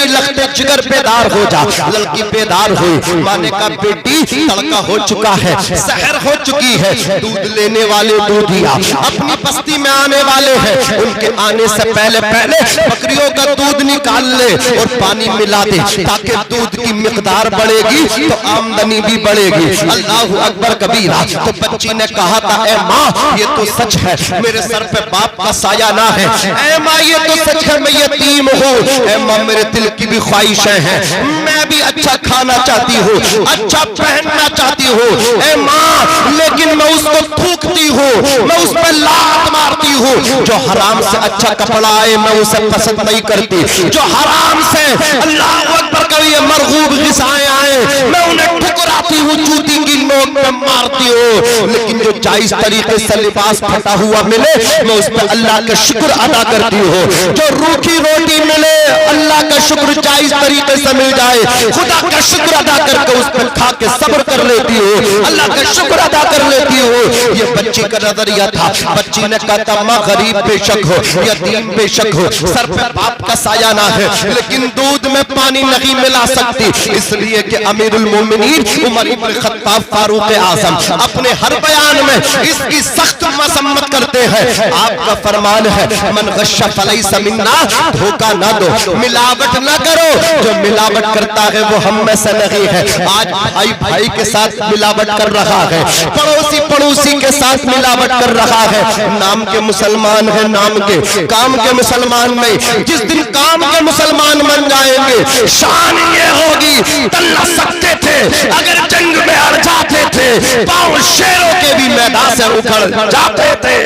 लखते जिगर बेदार हो जा। लड़की बेदार हुई, माँ ने कहा बेटी तड़का हो चुका है, सहर हो चुकी है, दूध लेने वाले दूधिया अपनी बस्ती में आने वाले हैं, उनके आने से पहले पहले बकरियों का दूध निकाल ले और पानी मिला दे, ताकि दूध की मिकदार बढ़ेगी तो आमदनी भी बढ़ेगी। अल्लाहु अकबर कबीरा। तो बच्ची ने कहा था, ऐ माँ ये तो सच है, मेरे सर पे बाप का साया ना है, ऐ माँ ये तो सच है मैं यतीम हूँ, ऐ माँ मेरे दिल की भी ख्वाहिशें हैं, मैं भी अच्छा खाना चाहती हूँ, अच्छा पहनना चाहती हूँ, ऐ माँ लेकिन मैं उसको थूकती हूँ, मैं उस पर लात मारती हूँ। जो हराम से अच्छा कपड़ा आए मैं उसे पसंद नहीं करती, जो हराम से अल्लाह अकबर कभी मरगूब ग़िज़ाएं आए मैं उन्हें ठुकराती हूँ, जूती की नोक पे मारती हूँ। लेकिन जो जायज तरीके से लिबास फटा हुआ मिले मैं उस पर अल्लाह का शुक्र अदा करती हूँ, जो रूखी रोटी मिले अल्लाह का शुक्र जायज तरीके से मिल जाए खुदा का शुक्र अदा कर के उस पर खा के सब्र कर लेती हो, अल्लाह का शुक्र अदा कर लेती हो। ये बच्ची का नजरिया था। बच्ची ने कहा था माँ गरीब बेशक हो, यतीम बेशक हो, सर पे बाप का साया ना है, लेकिन दूध में पानी नहीं मिला सकती, इसलिए कि अमीरुल मोमिनीन उमर इब्न खत्ताब फारूक आजम अपने हर बयान में इसकी सख्त मसम्मत करते हैं। आपका फरमान है मन गश्शा फलैसा मिन्ना, धोखा ना दो, मिलावट ना करो, जो मिलावट करता है वो हम में से नहीं है। आज भाई भाई के साथ मिलावट कर रहा है, पड़ोसी पड़ोसी के साथ मिलावट कर रहा है। नाम के मुसलमान है, नाम के काम के मुसलमान नहीं। जिस दिन काम के मुसलमान बन जाएंगे शान ये होगी तल्ला सकते थे, अगर जंग में अड़ जाते थे पांव शेरों के भी मैदान से उखड़ जाते थे।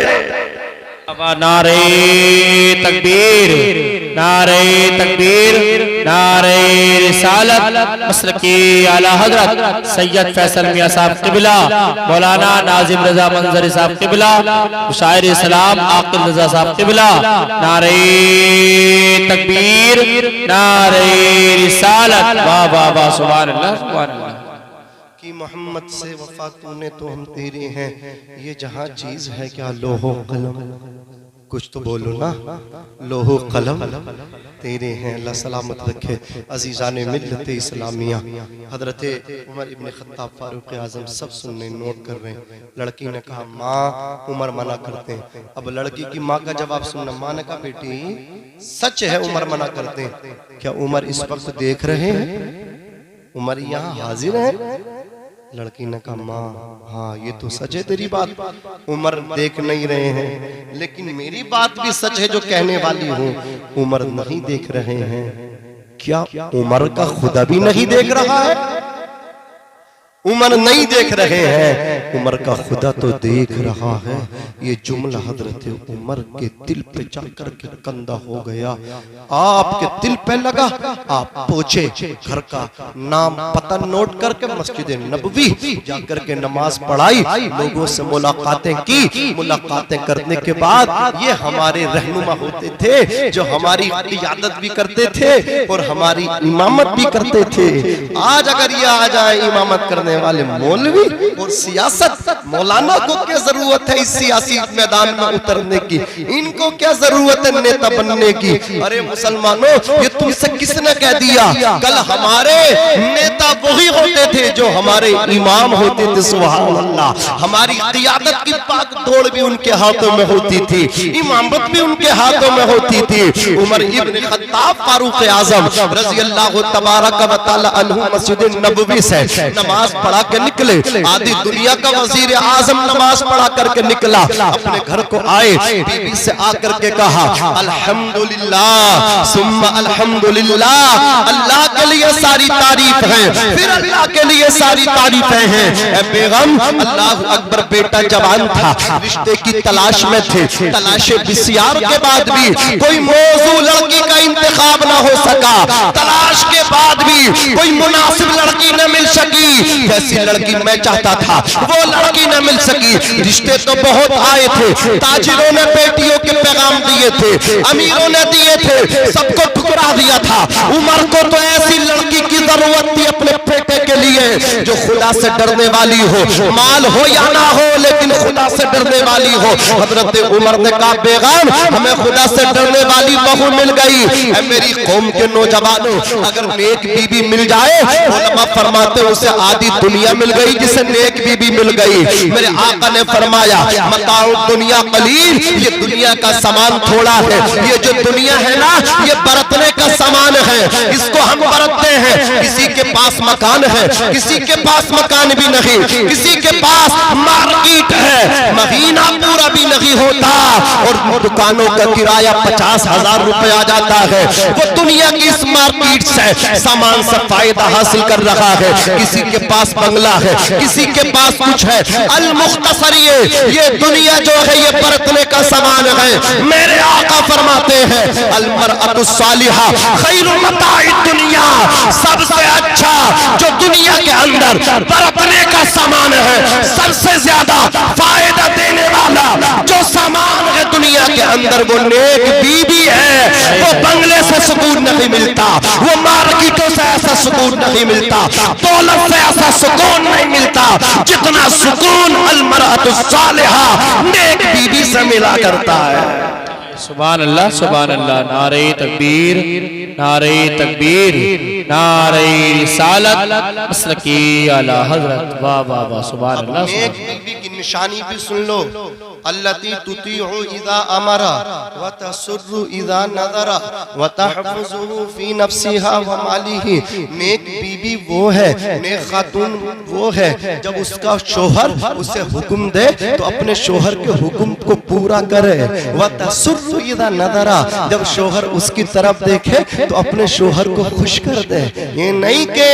नारे तकबीर, नारे तकबीर, नारे रिसालत। मसलकी आला हजरत सैयद फैसल मियां साहब क़िबला, मौलाना नाजिम रजा मंजरी साहब क़िबला, शायर इस्लाम आकिल रजा साहब क़िबला। नारे तकबीर, नारे रिसालत। वाह वाह वाह, सुभान अल्लाह सुभान अल्लाह। कि मोहम्मद से वफा तूने तो हम तेरे हैं, ये जहां चीज है क्या लोहो कलम, कुछ तो बोलो ना, लोहो कलम तेरे हैं, अल्लाह सलामत रखे। अजीजाने मिल्लत इस्लामिया, हजरत उमर इब्न खत्ताब फारूक आजम सब सुनने नोट कर रहे हैं। लड़की ने कहा माँ, उमर मना करते हैं। अब लड़की की माँ का जवाब सुनना। माँ ने कहा बेटी सच है उमर मना करते हैं, क्या उमर इस वक्त देख रहे हैं, उमर यहाँ हाजिर है? लड़की ने कहा माँ हाँ ये तो सच है तेरी बात, उमर देख नहीं रहे हैं, लेकिन मेरी बात भी सच है जो कहने वाली हूँ, उमर नहीं देख रहे हैं। क्या उमर का खुदा भी नहीं देख रहा है? उमर नहीं देख रहे हैं, उमर का खुदा तो देख रहा है। ये जुमला हजरत उमर के दिल पे जाकर के कंधा हो गया। आपके दिल पे लगा, आप पहुंचे, घर का नाम पता नोट करके मस्जिद नबवी जाकर के नमाज पढ़ाई, लोगों से मुलाकातें की। मुलाकातें करने के बाद ये हमारे रहनुमा होते थे जो हमारी क़ियादत भी करते थे और हमारी इमामत भी करते थे। आज अगर ये आ जाए इमामत करने वाले मौलवी और सियासत, मौलाना को क्या जरूरत है इस सियासी मैदान में उतरने की, इनको क्या जरूरत है नेता बनने की? अरे मुसलमानों, ये तुमसे किसने कह दिया? कल हमारे नेता वही होते थे जो हमारे इमाम होते थे। सुभान अल्लाह, हमारी क़ियादत की पाक दौड़ भी उनके हाथों में होती थी, इमामत भी उनके हाथों में होती थी। उमर इब्न खत्ताब फारूक आजम रज़ी अल्लाह तबारक व तआला अन्हु मस्जिद नबवी से नमाज पढ़ा के निकले। आधी दुनिया का वजीर आजम नमाज पढ़ा करके निकला, अपने घर को आए, बीबी से आकर के कहा अल्हम्दुलिल्लाह सुम्मा अल्हम्दुलिल्लाह, अल्लाह के लिए सारी तारीफ है, फिर अल्लाह के लिए सारी तारीफें हैं। ऐ बेगम, अल्लाह अकबर, बेटा जवान था, रिश्ते की तलाश में थे, तलाशे बिस्यार के बाद भी कोई मौजू लड़की का इंतखाब ना हो सका, तलाश के बाद भी कोई मुनासिब लड़की न मिल सकी। जैसी लड़की मैं चाहता था वो लड़की न मिल सकी। रिश्ते तो बहुत आए थे, ताजिरों ने बेटियों के पैगाम दिए थे, अमीरों ने दिए थे, सबको ठुकरा दिया था। उमर को तो ऐसी लड़की की जरूरत थी अपने बेटे के लिए जो खुदा से डरने वाली हो, माल हो या ना हो लेकिन खुदा से डरने वाली हो। हजरत उमर ने कहा बेगम, हमें खुदा से डरने वाली बहू मिल गई। मेरी कौम के नौजवानों, अगर नेक बीबी मिल जाए, उलमा फरमाते उसे आधी दुनिया मिल गई जिसे नेक बीबी मिल गई। मेरे आका ने फरमाया मताउ दुनिया कलील, ये दुनिया का सामान थोड़ा है, ये जो दुनिया है ना ये बरतने का सामान है, इसको हम बरतते हैं। किसी के पास मकान है, किसी के पास मकान भी नहीं, किसी के पास मार्केट है, महीना पूरा भी नहीं होता और दुकानों का किराया 50,000 रुपए आ जाता है। वो दुनिया की इस मार्केट से सामान से फायदा हासिल कर रहा है। किसी के पास बंगला है, किसी के पास कुछ है। अल मुख्तसर ये दुनिया जो है ये बरतने का सामान है। मेरे आका फरमाते हैं अल मरअतु सालिहा खैरु मताइ दुनिया, सबसे अच्छा जो दुनिया के अंदर बरतने का सामान है, सबसे ज्यादा फायदा देने वाला जो सामान है दुनिया के अंदर वो नेक बीबी है, वो बंगले से सुकून नहीं मिलता, वो मार्केटों से ऐसा सुकून नहीं मिलता, दौलत से ऐसा सुकून नहीं मिलता जितना सुकून अल-मरअतुस सालिहा नेक बीबी से मिला करता है। सुभान अल्लाह, सुभान अल्लाह। नारे तकबीर, नारे तकबीर, नारे रिसालत, मसलकी आला हजरत। वाह वाह वाह, सुभान अल्लाह। नेक बीबी की निशानी भी सुन लो, अल्लती तुतीउ इज़ा अमरा व तसुर्रु इज़ा नज़रा व तहफ़ुज़ुहु फी नफ्सिहा व मालिही। नेक बीबी वो है, नेक खातून वो है जब उसका शोहर उसे हुक्म दे तो अपने शोहर के हुक्म को पूरा करे। व तसुर्रु इज़ा नज़रा, जब शोहर उसकी तरफ देखे तो अपने शोहर को खुश कर दे। ये नहीं कि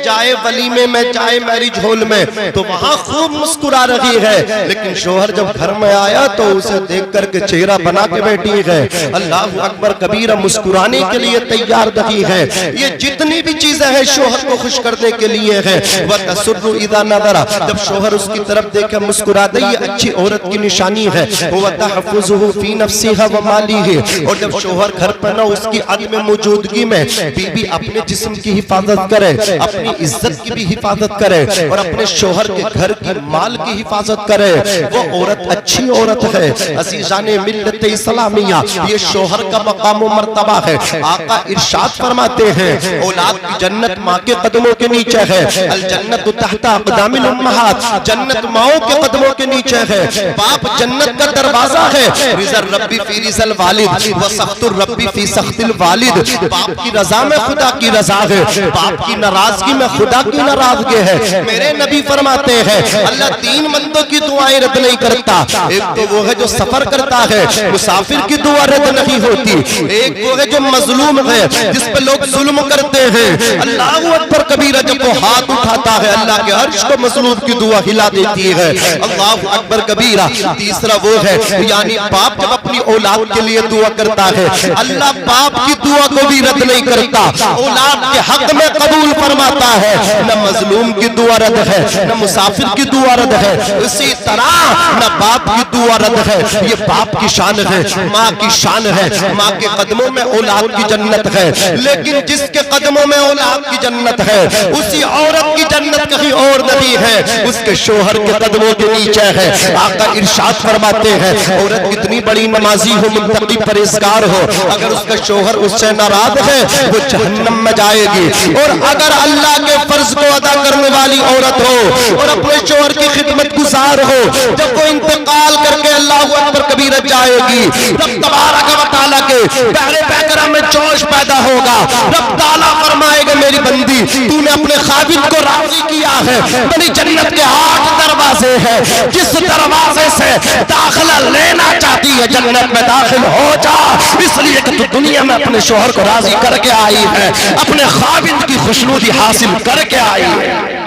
जाए वलीमे में, जाए मैरिज हॉल में तो वहां खूब मुस्कुरा रही है, लेकिन शोहर जब घर में आया तो उसे देख करके चेहरा बना के बैठी है, अल्लाह अकबर कबीरा, मुस्कुराने के लिए तैयार रही है। ये जितनी भी चीजें हैं शोहर को खुश करने के लिए है। व तसुर्रु इज़ा नज़रा, जब शोहर उसकी तरफ देखे मुस्कुरा दे, ये अच्छी औरत की निशानी है। व तहफ़ुज़ुहु फी नफ्सिहा व मालिही, और जब शोहर घर पर ना उसकी अदम मौजूदगी में बीबी अपने जिस्म की हिफाजत करे, अपनी इज्जत की भी हिफाजत करे और अपने शोहर के घर की माल की हिफाजत करे, वो औरत अच्छी औरत है। अज़ीज़ाने मिल्लत इस्लामिया, ये शोहर का मकाम व मर्तबा है। आका इरशाद फरमाते हैं, औलाद की जन्नत माँ के कदमों के नीचे है। अल जन्नत तहता अक़दामिल उम्महात, जन्नत माओं के कदमों के नीचे है। बाप जन्नत का दरवाजा है। रिज़ल रब्बी फी रिज़ल वालिद व सख्तुर रब्बी फी सख्तिल वालिद, बाप की रजा में खुदा की रजा है, बाप की नाराजगी में खुदा की नाराजगी है। मेरे नबी फरमाते हैं, अल्लाह तीन बंदों की दुआएं रद्द नहीं करता। एक तो वो है जो सफर करता है, मुसाफिर की दुआ रद्द नहीं होती। एक वो है जो मजलूम है, जिस पे लोग जुल्म करते हैं, अल्लाह अकबर कबीरा, जब वो हाथ उठाता है अल्लाह के अर्श को मजलूम की दुआ हिला देती है। अल्लाह अकबर कबीरा। तीसरा वो है यानी बाप जब अपनी औलाद के लिए दुआ करता है, अल्लाह बाप की दुआ को भी रद्द नहीं करता, औलाद के हक में कबूल फरमाता है। न मजलूम की दुआ रद्द है, न मुसाफिर की दुआ रद्द है, इसी तरह न बाप की दुआ रद्द है। ये बाप की शान है, माँ की शान है। माँ के कदमों में औलाद की जन्नत है, लेकिन जिसके कदमों में औलाद की जन्नत है उसी औरत की जन्नत कहीं और नहीं है, उसके शोहर के कदमों के नीचे है। आका इरशाद फरमाते हैं, औरत कितनी बड़ी नमाजी हो, मुत्तकी परहेज़गार हो, अगर उसका शोहर उससे नाराज है वो जहन्नम में जाएगी। और अगर अल्लाह के फर्ज को अदा करने वाली औरत हो और अपने शोहर की खिदमत गुजार हो, जब वो इंतकाल करके अल्लाह अकबर कबीरा जाएगी, रब तबारक व तआला के पहले पैकरा में जोश पैदा होगा। रब ताला फरमाएगा, मेरी बंदी तूने अपने खाविद को राजी किया है, मेरी जन्नत के 8 दरवाजे हैं, जिस दरवाजे से दाखिला लेना चाहती है जन्नत में दाखिल हो जा, इसलिए कि तू दुनिया में अपने शोहर को राजी करके आई है, अपने खाविद की खुशनुदी हासिल करके आई है।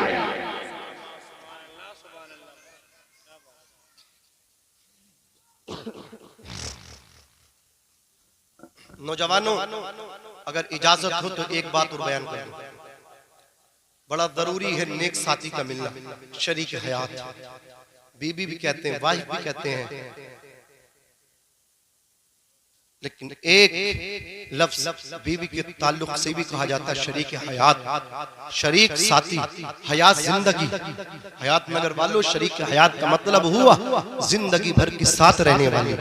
नौजवानों, अगर इजाजत हो तो एक बात और बयान कर दूं। बड़ा जरूरी है नेक साथी का मिलना, शरीक हयात, बीबी भी कहते हैं, वाइफ भी कहते हैं, लेकिन एक लफ्ज बीवी के ताल्लुक से भी कहा जाता है शरीक हयात, शरीक साथी। हयात जिंदगी, हयात नगर वालों, शरीक हयात का मतलब हुआ जिंदगी भर के साथ रहने वाले।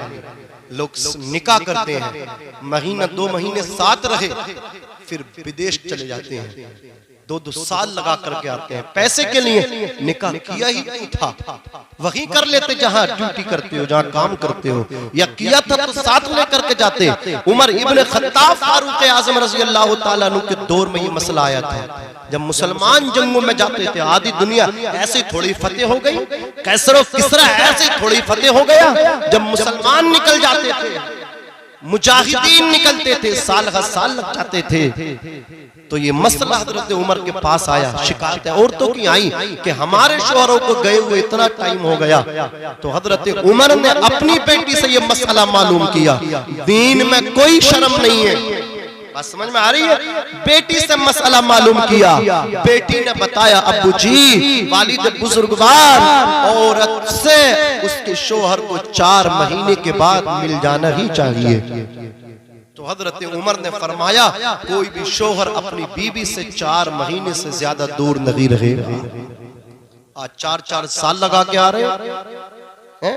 लोग निकाह करते हैं, महीना 2 महीने साथ रहे, फिर विदेश चले जाते हैं, 2-2 साल लगा करके आते हैं पैसे के लिए। निकाह किया ही नहीं था, वहीं कर लेते जहां ड्यूटी करते हो, जहां काम करते हो, या किया था तो साथ लेकर के जाते। उमर इब्ने खत्ताब फारूक आज़म रज़ी अल्लाह तआला अन्हु के दौर में ये मसला आया था। जब मुसलमान जंगों में जाते थे, आधी दुनिया ऐसे थोड़ी फतेह हो गई, कैसर और किसरा ऐसे थोड़ी फतेह हो गया। जब मुसलमान निकल जाते थे, मुजाहिदीन निकलते थे, साल हर साल लग जाते थे, तो ये मसला हजरत उमर के पास आया। शिकायतें औरतों की आई कि हमारे शोहरों को गए हुए इतना टाइम हो गया। तो हजरत उमर ने अपनी बेटी से ये मसला मालूम किया। दीन में कोई शर्म नहीं है, बात समझ में आ रही है? बेटी से मसला मालूम किया, बेटी ने बताया अब्बू जी वालिद बुजुर्गवार औरत से उसके शोहर को 4 महीने के बाद मिल जाना ही चाहिए। तो हजरत उमर ने फरमाया कोई भी शोहर अपनी बीवी से 4 महीने से ज्यादा दूर नहीं रहे। आज 4-4 साल लगा के आ रहे हैं।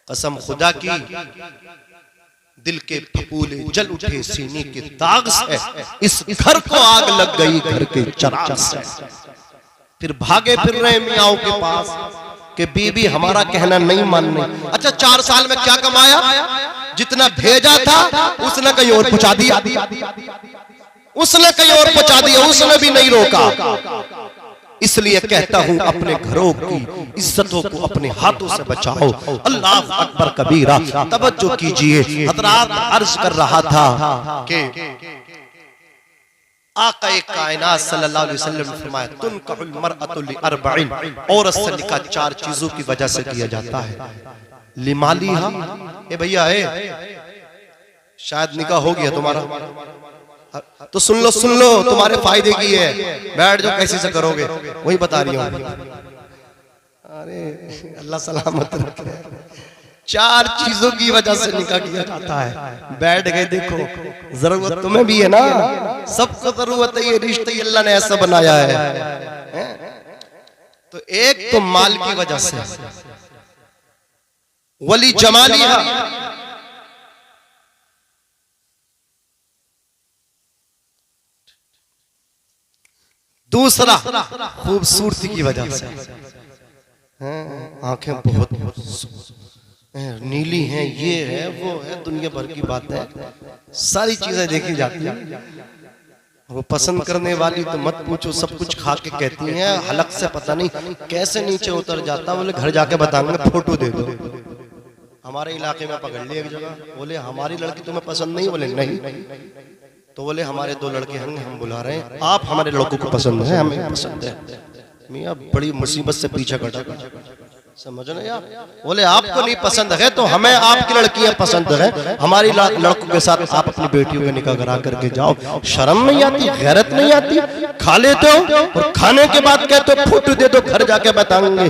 कसम खुदा की दिल के फपूले जल उठे सीने के दाग से इस घर को आग लग गई, घर के चिराग से। फिर भागे फिर रहे मियाओं के पास कि बीबी हमारा कहना नहीं मानने। अच्छा 4 साल में क्या कमाया? जितना भेजा था उसने कहीं और पहुंचा दिया, उसने कहीं और पहुंचा दिया, उसने भी नहीं रोका। इसलिए कहता हूं अपने घरों की इज्जतों को अपने हाथों से बचाओ। अल्लाह अकबर कबीरा। तवज्जो कीजिए, हज़रात अर्ज कर रहा था कि आका कायनात सल्लल्लाहु अलैहि वसल्लम ने फरमाया तुनकाहुल मरअतु लिअरबइन, औरत से निकाह 4 चीजों की वजह से किया जाता है। लिमालिहा, ए भैया शायद निकाह हो गया तुम्हारा, तो सुन लो तुम्हारे फायदे की है, बैठ जाओ कैसे से करोगे, वही बता रही हूँ। अरे अल्लाह सलामत रखे। 4 चीजों की वजह से निकाह किया जाता है। बैठ गए, देखो जरूरत तुम्हें भी है ना, सबको जरूरत है, ये रिश्ते अल्लाह ने ऐसा बनाया है। तो एक तो माल की वजह से, वली जमालिहा, दूसरा खूबसूरती की वजह से, आंखें बहुत नीली हैं, ये है वो है, दुनिया भर की बात है, सारी चीजें देखी जाती हैं। वो पसंद करने वाली तो मत पूछो, सब कुछ खा के कहती हैं, हलक से पता नहीं कैसे नीचे उतर जाता। बोले घर जाके बताऊंगा, फोटो दे दो। हमारे इलाके में पकड़ लिया एक जगह, बोले हमारी लड़की तुम्हें पसंद नहीं? बोले नहीं। तो बोले हमारे 2 लड़के हैं, हम बुला रहे हैं, आप हमारे लड़कों को पसंद है? हमें पसंद है। मियां बड़ी मुसीबत से पीछे कटा, समझो ना यार। बोले आपको नहीं पसंद है तो हमें आपकी लड़कियां पसंद है, हमारी लड़कों के साथ आप अपनी बेटियों का निकाह करा करके जाओ। शर्म नहीं आती, गैरत नहीं आती? खा लेते हो और खाने के बाद कहते हो फोटो दे दो, घर जाके बताएंगे।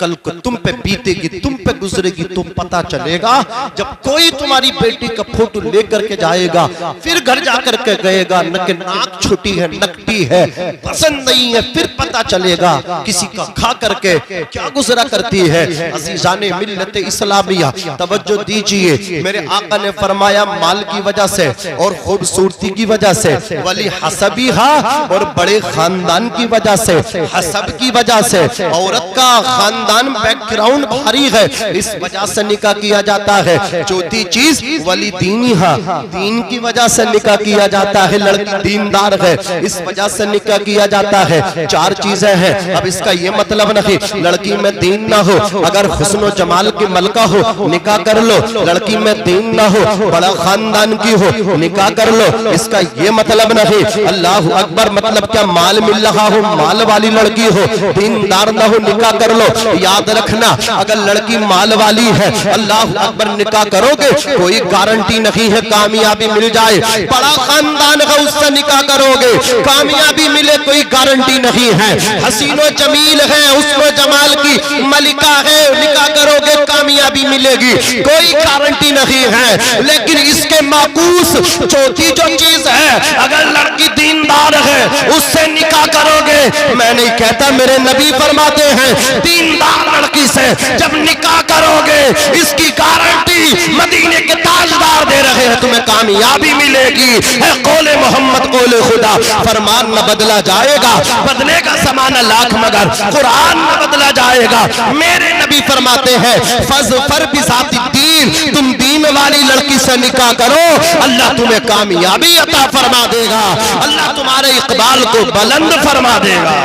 कल को तुम पे बीतेगी, तुम पे गुजरेगी तो पता चलेगा। जब कोई तुम्हारी बेटी का फोटो लेकर के जाएगा, फिर घर जाकर के गएगा न कि नाक छोटी है, नकटी है, पसंद नहीं है, फिर पता चलेगा किसी का खा करके क्या गुजरा करती है। अजीजाने मिल्लत इस्लामिया, तवज्जो दीजिए, मेरे आका ने फरमाया माल की वजह से और खूबसूरती की वजह से, वली हसबीहा, और बड़े खानदान की वजह से, हसब की वजह से, औरत का खानदान बैकग्राउंड भारी है, इस वजह से निकाह किया जाता है। चौथी चीज वली दीनिहा, दीन की वजह से निकाह किया जाता है, लड़की दीनदार है, इस वजह से निकाह किया जाता है। 4 चीजें हैं। अब इसका ये मतलब नहीं लड़की में दीन ना हो, अगर हुस्न जमाल की मलका हो निकाह कर लो, लड़की में दीन ना हो, बड़ा खानदान की हो निकाह कर लो, इसका ये मतलब नहीं। अल्लाह अकबर, मतलब क्या माल मिल रहा हो, माल वाली लड़की हो, दीनदार ना हो, निकाह कर लो। याद रखना अगर लड़की माल वाली है, अल्लाह अकबर, निकाह करोगे कोई गारंटी नहीं है कामयाबी मिल जाए। बड़ा खानदान है उससे निकाह करोगे कामयाबी मिले, कोई गारंटी नहीं है। हसीनो जमील है, उसमें जमाल की मलिका है, निकाह करोगे कामयाबी मिलेगी, कोई गारंटी नहीं है। लेकिन इसके माकूस चौथी जो चीज है, अगर लड़की दीनदार है उससे निकाह करोगे। मैं नहीं कहता, मेरे नबी फरमाते हैं दीनदार लड़की से जब निकाह करोगे इसकी गारंटी मदीने के ताजदार दे रहे हैं, तुम्हें कामयाबी मिलेगी। है कौले मोहम्मद कौले खुदा, फरमान न बदला जाएगा, बदले का समाना लाख मगर कुरान न बदला जाएगा। मेरे नबी फरमाते हैं फज़फर बिज़ाति दीन, तुम दीन वाली लड़की से निकाह करो, अल्लाह तुम्हें कामयाबी अता फरमा देगा, अल्लाह तुम्हारे इकबाल को बुलंद फरमा देगा।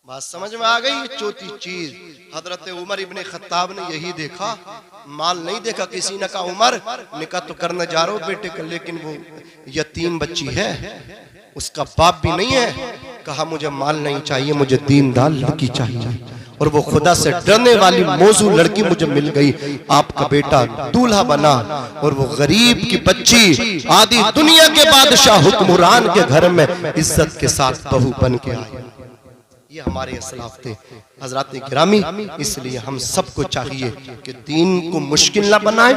बात समझ में आ गई? चौथी चीज हजरत उमर इब्ने खत्ताब ने यही देखा, माल नहीं देखा। किसी ने कहा उमर निकाह तो करने जा रहा हो बेटे का, लेकिन वो यतीम बच्ची है, उसका बाप भी नहीं है। कहा मुझे माल नहीं चाहिए, मुझे दीनदार लड़की चाहिए। और वो खुदा से डरने वाली मौजू लड़की मुझे मिल गई, आपका बेटा दूल्हा बना और वो गरीब की बच्ची आधी दुनिया के बादशाह हुक्मरान के घर में इज्जत के साथ बहू बन के आई। ये हमारे असलाफ थे हजरात गिरामी। इसलिए हम सबको चाहिए कि दीन को मुश्किल ना बनाए।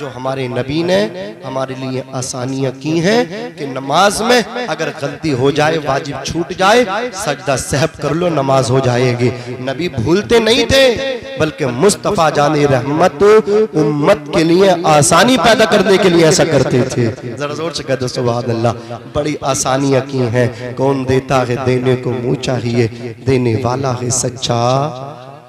जो हमारे नबी ने हमारे लिए आसानियां की हैं कि नमाज में अगर गलती हो जाए, वाजिब छूट जाए, सजदा सहब कर लो, नमाज हो जाएगी। नबी भूलते नहीं थे, बल्कि मुस्तफा जाने रहमत उम्मत के लिए आसानी पैदा करने के लिए ऐसा करते थे। जरा जोर से कह दो सुभान अल्लाह। बड़ी आसानियां की हैं। कौन देता है देने को मुंह चाहिए, देने वाला है सच्चा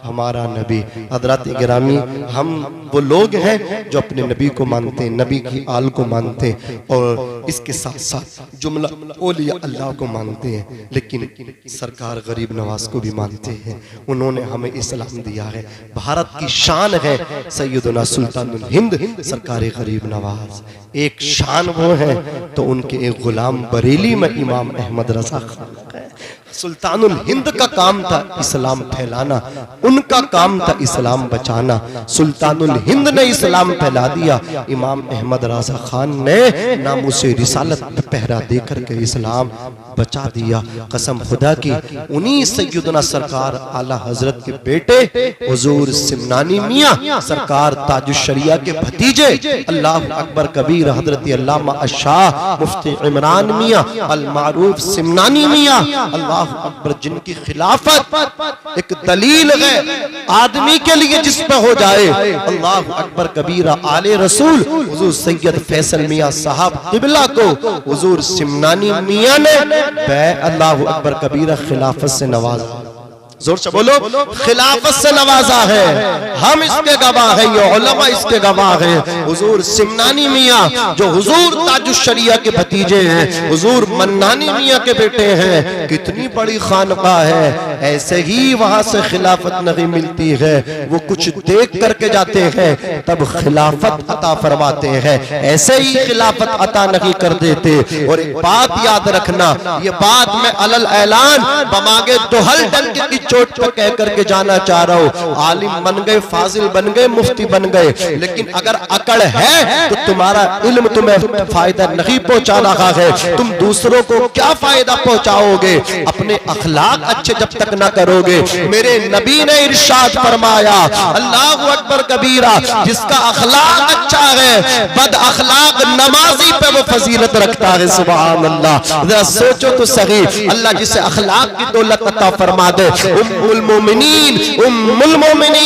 हमारा नबी। हज़रात गिरामी, हम वो लोग हैं जो अपने नबी को मानते हैं, नबी की आल को मानते हैं और इसके साथ साथ जुमला औलिया अल्लाह को मानते हैं, लेकिन सरकार गरीब नवाज को भी मानते हैं। उन्होंने हमें इस्लाम दिया है। भारत की शान है सैयदना सुल्तानुल हिंद सरकार गरीब नवाज। एक शान वो है तो उनके एक गुलाम बरेली में इमाम अहमद रजा खान है। सुल्तानुल हिंद का काम था इस्लाम फैलाना, उनका काम था इस्लाम बचाना। सुल्तानुल हिंद ने इस्लाम फैला दिया, इमाम अहमद रजा खान ने नामुसे रिसालत पे पहरा देकर के इस्लाम बचा दिया। कसम खुदा की, उन्हीं सैयदना सरकार आला हजरत के बेटे हुजूर सिमनानी मियां सरकार ताजुश्शरिया के भतीजे अल्लाह अकबर कबीर हजरत अल्लामा अशाह मुफ्ती इमरान मियां अल मारूफ सिमनानी मियां अल्लाह अकबर, जिनकी खिलाफत एक दलील है आदमी के लिए जिस पे हो जाए। अल्लाह अकबर कबीरा आले रसूल हुजूर सैयद फैसल मियां साहब क़िबला को हुजूर सिमनानी मियां ने अल्लाह अकबर कबीरा खिलाफत से नवाजा। जोर से बोलो, खिलाफत से नवाजा है। हम इसके गवाह हैं, ये उलमा इसके गवाह हैं। हुजूर सिमनानी मियां जो हुजूर ताजुश्शरिया के भतीजे हैं, हुजूर मन्नानी मियां के बेटे हैं, कितनी बड़ी खानकाह है। ऐसे ही वहां से खिलाफत नहीं मिलती है, वो कुछ देख करके जाते हैं तब खिलाफत अता फरमाते हैं, ऐसे ही खिलाफत अता नहीं कर देते। और एक बात याद रखना, ये बात मैं अलल ऐलान बमागे दुहल डंके की चोट पे कह करके जाना चाह रहा हूँ। आलिम बन गए, फाजिल बन गए, मुफ्ती बन गए, लेकिन अगर अकड़ है तो तुम्हारा इल्म तुम्हें फायदा नहीं पहुंचा रहा है। तुम दूसरों को क्या फायदा पहुंचाओगे अपने अखलाक अच्छे जब तक ना करोगे। मेरे नबी ने इरशाद फरमाया, अल्लाहु अकबर कबीरा, जिसका अखलाक अच्छा है, बद अखलाक नमाजी पे वो फजीलत रखता है। सुभान अल्लाह। जरा सोचो तो सही, अल्लाह जिसे अखलाक की दौलत अता फरमा दे। उम्मुल मोमिनीन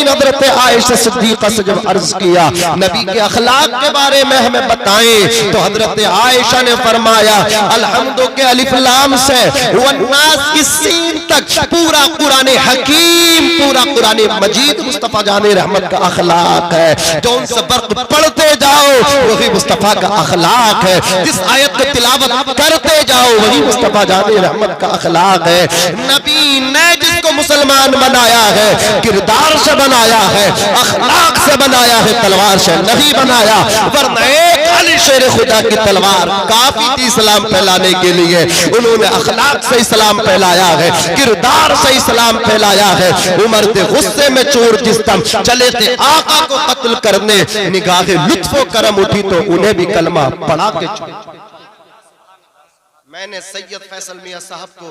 हज़रत आयशा सिद्दीक़ा से जब अर्ज किया नबी के अखलाक के बारे में हमें बताएं, तो हज़रत आयशा ने फरमाया, अलहम्दु के अलिफ लाम से वन्नास की सीन तक पूरा कुरान हकीम, पूरा कुरान मजीद मुस्तफा जाने रहमत का अखलाक है। जो उनसे बर्क पढ़ते जाओ वही मुस्तफा का अखलाक है। जिस आयत को तिलावत करते जाओ वही मुस्तफा जाने रहमत का अखलाक है। नबी ने जिसको मुसलमान बनाया है, किरदार से बनाया है, अखलाक से बनाया है, तलवार से नहीं बनाया। वरना एक अली शेर खुदा की तलवार काफी थी इस्लाम फैलाने के लिए। उन्होंने अखलाक से इस्लाम फैलाया है, किरदार से इस्लाम फैलाया है। उमर के गुस्से में चोर जिस्म चले थे आका को कत्ल करने, निगाहे लुत्फो करम उठी तो उन्हें भी कलमा पढ़ा के। मैंने सैयद फैसल मियां साहब को,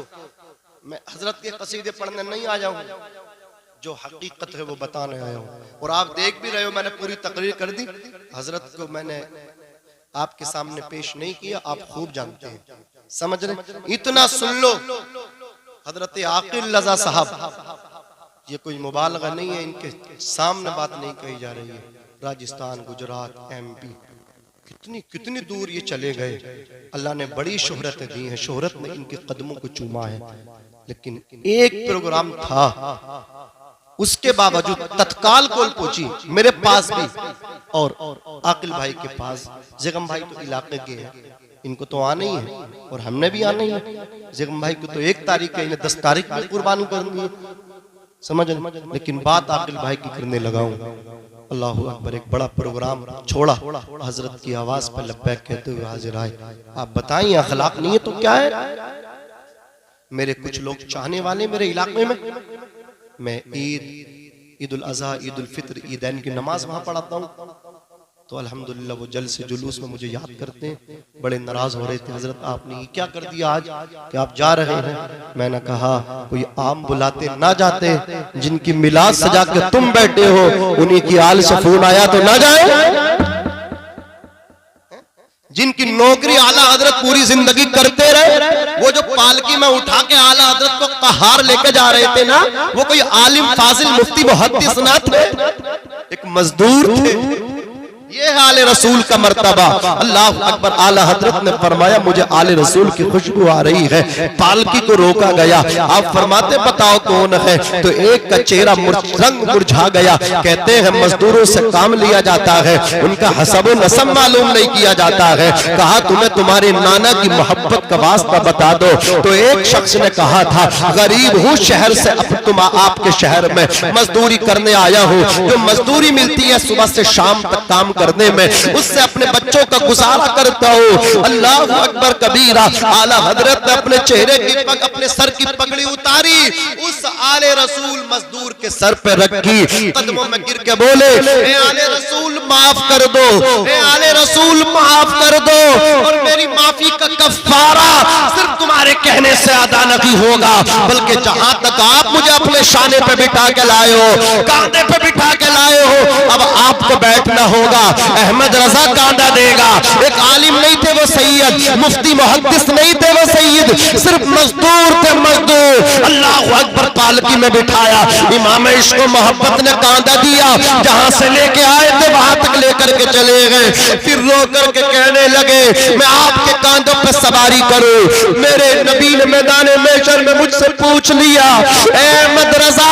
मैं हजरत के कसीदे पढ़ने नहीं आया हूँ, जो हकीकत है वो बताने आया हूँ। और आप देख भी रहे हो, मैंने पूरी तकरीर कर दी। हजरत को मैंने आपके सामने पेश नहीं किया, आप खूब जानते हैं, समझ रहे। इतना सुन लो, हजरत आकिल रजा साहब, ये कोई मुबालगा नहीं है, इनके सामने बात नहीं कही जा रही है। राजस्थान, गुजरात, MP, कितनी कितनी दूर ये चले गए। अल्लाह ने बड़ी शोहरत दी है, शोहरत ने इनके कदमों को चूमा है। लेकिन एक प्रोग्राम था, उसके बावजूद तत्काल कॉल पहुंची मेरे पास भी और आकिल भाई के पास। जगम भाई तो इलाके के हैं, इनको तो आना ही है और हमने भी आना ही है। जगम भाई को तो 1 तारीख है, इन्हें 10 तारीख में कुर्बानी करनी है, समझ। लेकिन बात आकिल भाई की करने लगा हूं। अल्लाह अकबर, एक बड़ा प्रोग्राम छोड़ा, हजरत की आवाज पर लब्बैक कहते हुए हाजिर आए। आप बताइए, अखलाक नहीं है तो क्या है? मेरे कुछ लोग चाहने वाले मेरे इलाके में, मैं ईद उल अज़हा, ईद उल फित्र, ईदैन की नमाज वहां पढ़ाता हूँ, तो अल्हम्दुलिल्लाह वो जल से जुलूस में मुझे याद करते हैं, बड़े नाराज हो रहे थे, हजरत आपने ये क्या कर दिया आज कि आप जा रहे हैं। मैंने कहा कोई आम बुलाते ना जाते, जिनकी मिलाद सजा के तुम बैठे हो उन्हीं की आल से फोन आया तो ना जाए। जिनकी नौकरी आला हजरत पूरी जिंदगी करते रहे, वो जो पालकी में उठा के आला हजरत को कहार लेके जा रहे थे ना, वो कोई आलिम फाजिल मुफ्ती मुहद्दिस ना थे, एक मजदूर थे। ये है आले रसूल का मर्तबा। अल्लाह अकबर। आला हजरत ने फरमाया मुझे आले रसूल की खुशबू आ रही है, पालकी को रोका गया। आप फरमाते बताओ कौन है, तो एक का चेहरा रंग मुरझा गया। कहते हैं मजदूरों से काम लिया जाता है, उनका हसब नसब मालूम नहीं किया जाता है। कहा तुम्हें तुम्हारे नाना की मोहब्बत का वास्ता बता दो, तो एक शख्स ने कहा था गरीब हूँ शहर से, अब तुम आपके शहर में मजदूरी करने आया हूँ, जो मजदूरी मिलती है सुबह से शाम तक काम करने में, उससे अपने बच्चों का गुजारा करता हूँ। अल्लाह अकबर कबीरा। आला हजरत ने अपने चेहरे की अपने सर की पगड़ी उतारी, उस आले रसूल मजदूर के सर पे रखी, कदमों में गिर के बोले ए आले रसूल माफ कर दो, ए आले रसूल माफ कर दो, और मेरी माफी का कफारा सिर्फ तुम्हारे कहने से अदा नहीं होगा, बल्कि जहां तक आप मुझे अपने शाने पे बिठा के लाए हो, कांधे पे बिठा के लाए हो, अब आपको बैठना होगा। अहमद रजा कांधा देगा। एक आलिम नहीं थे वो सैयद, मुफ्ती मुहद्दिस नहीं थे वो सैयद, सिर्फ मजदूर थे मजदूर। अल्लाह अकबर। पालकी में बिठाया, इमाम इश्क मोहब्बत ने कांधा दिया, जहां से लेके आए थे वहां तक लेकर के चले गए। फिर रो करके कहने लगे मैं आपके कांधों पर सवारी करूं। मेरे नबी ने मैदान महशर में मुझसे पूछ लिया अहमद रजा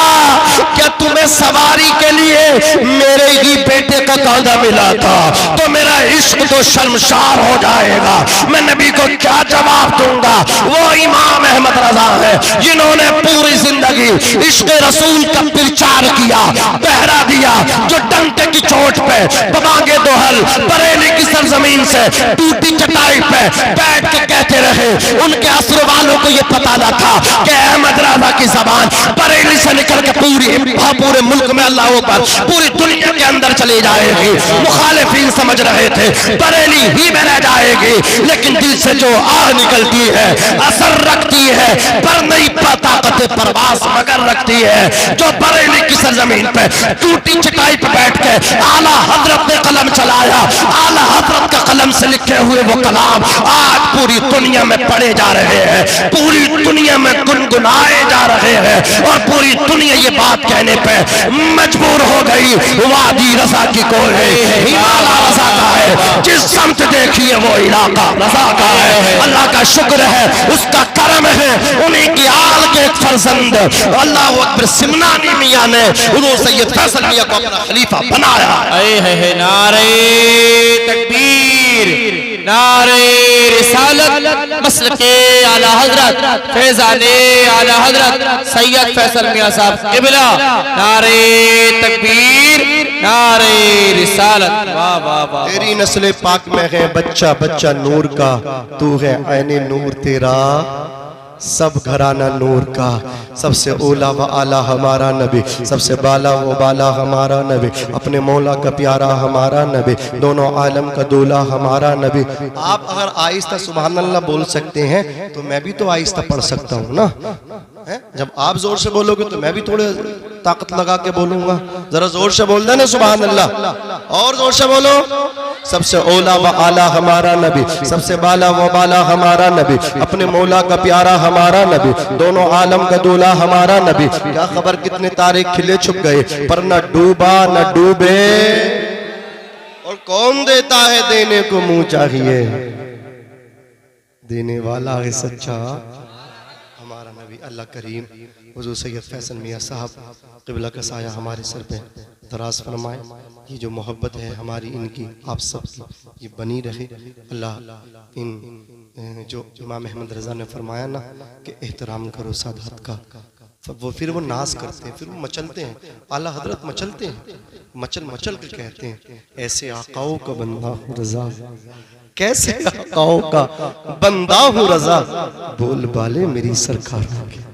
क्या तुम्हें सवारी के लिए मेरे ही बेटे का कांधा मिला था, तो मेरा इश्क तो शर्मसार हो जाएगा। मैं नबी को क्या जवाब दूंगा। वो इमाम अहमद रजा है जिन्होंने पूरी जिंदगी इश्क रसूल का प्रचार किया, पहरा दिया, जो डंके की चोट पे बबांगे दोहल बरेली की सरजमीन से टूटी चटाई पे बैठ के कहते रहे। उनके असर वालों को यह पता न था कि अहमद रजा की जबान बरेली से निकल के पूरे मुल्क में अल्लाह पर पूरी दुनिया के अंदर चली जाएगी। मुखालिफीन समझ रहे थे बरेली ही में रह जाएगी, लेकिन दिल से जो आह निकलती है, असर रखती है, पर नहीं ताकत परवास मगर रखती है। जो बरेली की सरजमीन पे टूटी चटाई पे बैठ के आला हजरत ने कलम चलाया, आला हजरत का कलम से लिखे हुए वो कलाम आज पूरी दुनिया में पढ़े जा रहे हैं, पूरी दुनिया में गुनगुनाए जा रहे हैं, और पूरी दुनिया ये बात कहने पे मजबूर हो गई वादी रजा की कोई है, हिमालय रजा का है, जिस समत देखिए वो इलाका रजा का है। अल्लाह का शुक्र है, उसका करम है, उन्हीं की आल के एक फर्जंद अल्लाह अकबर सिमनानी मियां ने उन्होंने सैयद फैसल मियां को अपना खलीफा बनाया। है नारे तकबीर, नारे रिसालत, मसलके आला हजरत फैजाने आला हजरत सैयद फैसल मियां साहब किबला। नारे तकबीर, नारे रिसालत। वाह वाह वाह। तेरी नस्ल पाक में है बच्चा बच्चा नूर का, तू है ऐने नूर तेरा सब घराना नूर का। सबसे ओला व आला हमारा नबी, सबसे बाला व बाला हमारा नबी, अपने मौला का प्यारा हमारा नबी, दोनों आलम का दूल्हा हमारा नबी। आप अगर आहिस्ता सुभान अल्लाह बोल सकते हैं तो मैं भी तो आहिस्ता पढ़ सकता हूँ ना। जब आप जोर से बोलोगे तो मैं भी थोड़े ताकत लगा के बोलूंगा। जरा जोर से बोल देना सुभान अल्लाह, और जोर से बोलो। सबसे ओला व आला हमारा नबी, सबसे बाला व बाला हमारा नबी, अपने मौला का प्यारा हमारा नबी, दोनों आलम का दूल्हा हमारा नबी। क्या खबर कितने तारे खिले छुप गए, पर न डूबा न डूबे, और कौन देता है देने को मुंह चाहिए, देने वाला है सच्चा हमारा नबी। अल्लाह करीम हुजूर सैयद फैसल मियां साहब क़िबला का साया हमारे सर पे दराज फरमाए। ये जो मोहब्बत है हमारी इनकी आप सब की ये बनी रहे। अल्लाह इन जो इमाम अहमद रजा ने फरमाया ना कि एहतराम करो सादात का, फिर वो नाज करते हैं, फिर वो मचलते हैं। आला हजरत मचलते हैं, मचल मचल के कहते हैं ऐसे आकाओं का बंदा हूँ रजा, कैसे आकाओं का बंदा हूँ रजा, बोल बाले मेरी सरकार के,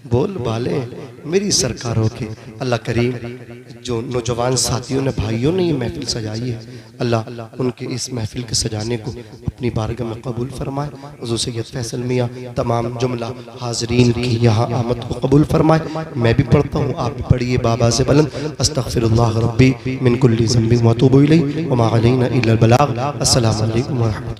बोल बाले मेरी सरकारों के। अल्लाह करीम जो नौजवान साथियों ने भाइयों ने ये महफिल सजाई है, अल्लाह उनके इस महफिल के सजाने को अपनी बारगाह में कबूल फरमाए। हुज़ूर सैयद फैसल मियाँ तमाम जुमला हाज़रीन की यहाँ आमद को कबूल फरमाए। मैं भी पढ़ता हूँ, आप भी पढ़िए बाबा से बुलंद, अस्तग़फिरुल्लाह रब्बी मिन कुल्ली ज़ंबिन व अतूबु इलैहि व मा अलैना इल्लल बलाग। अस्सलामु अलैकुम व रहमतुल्लाह।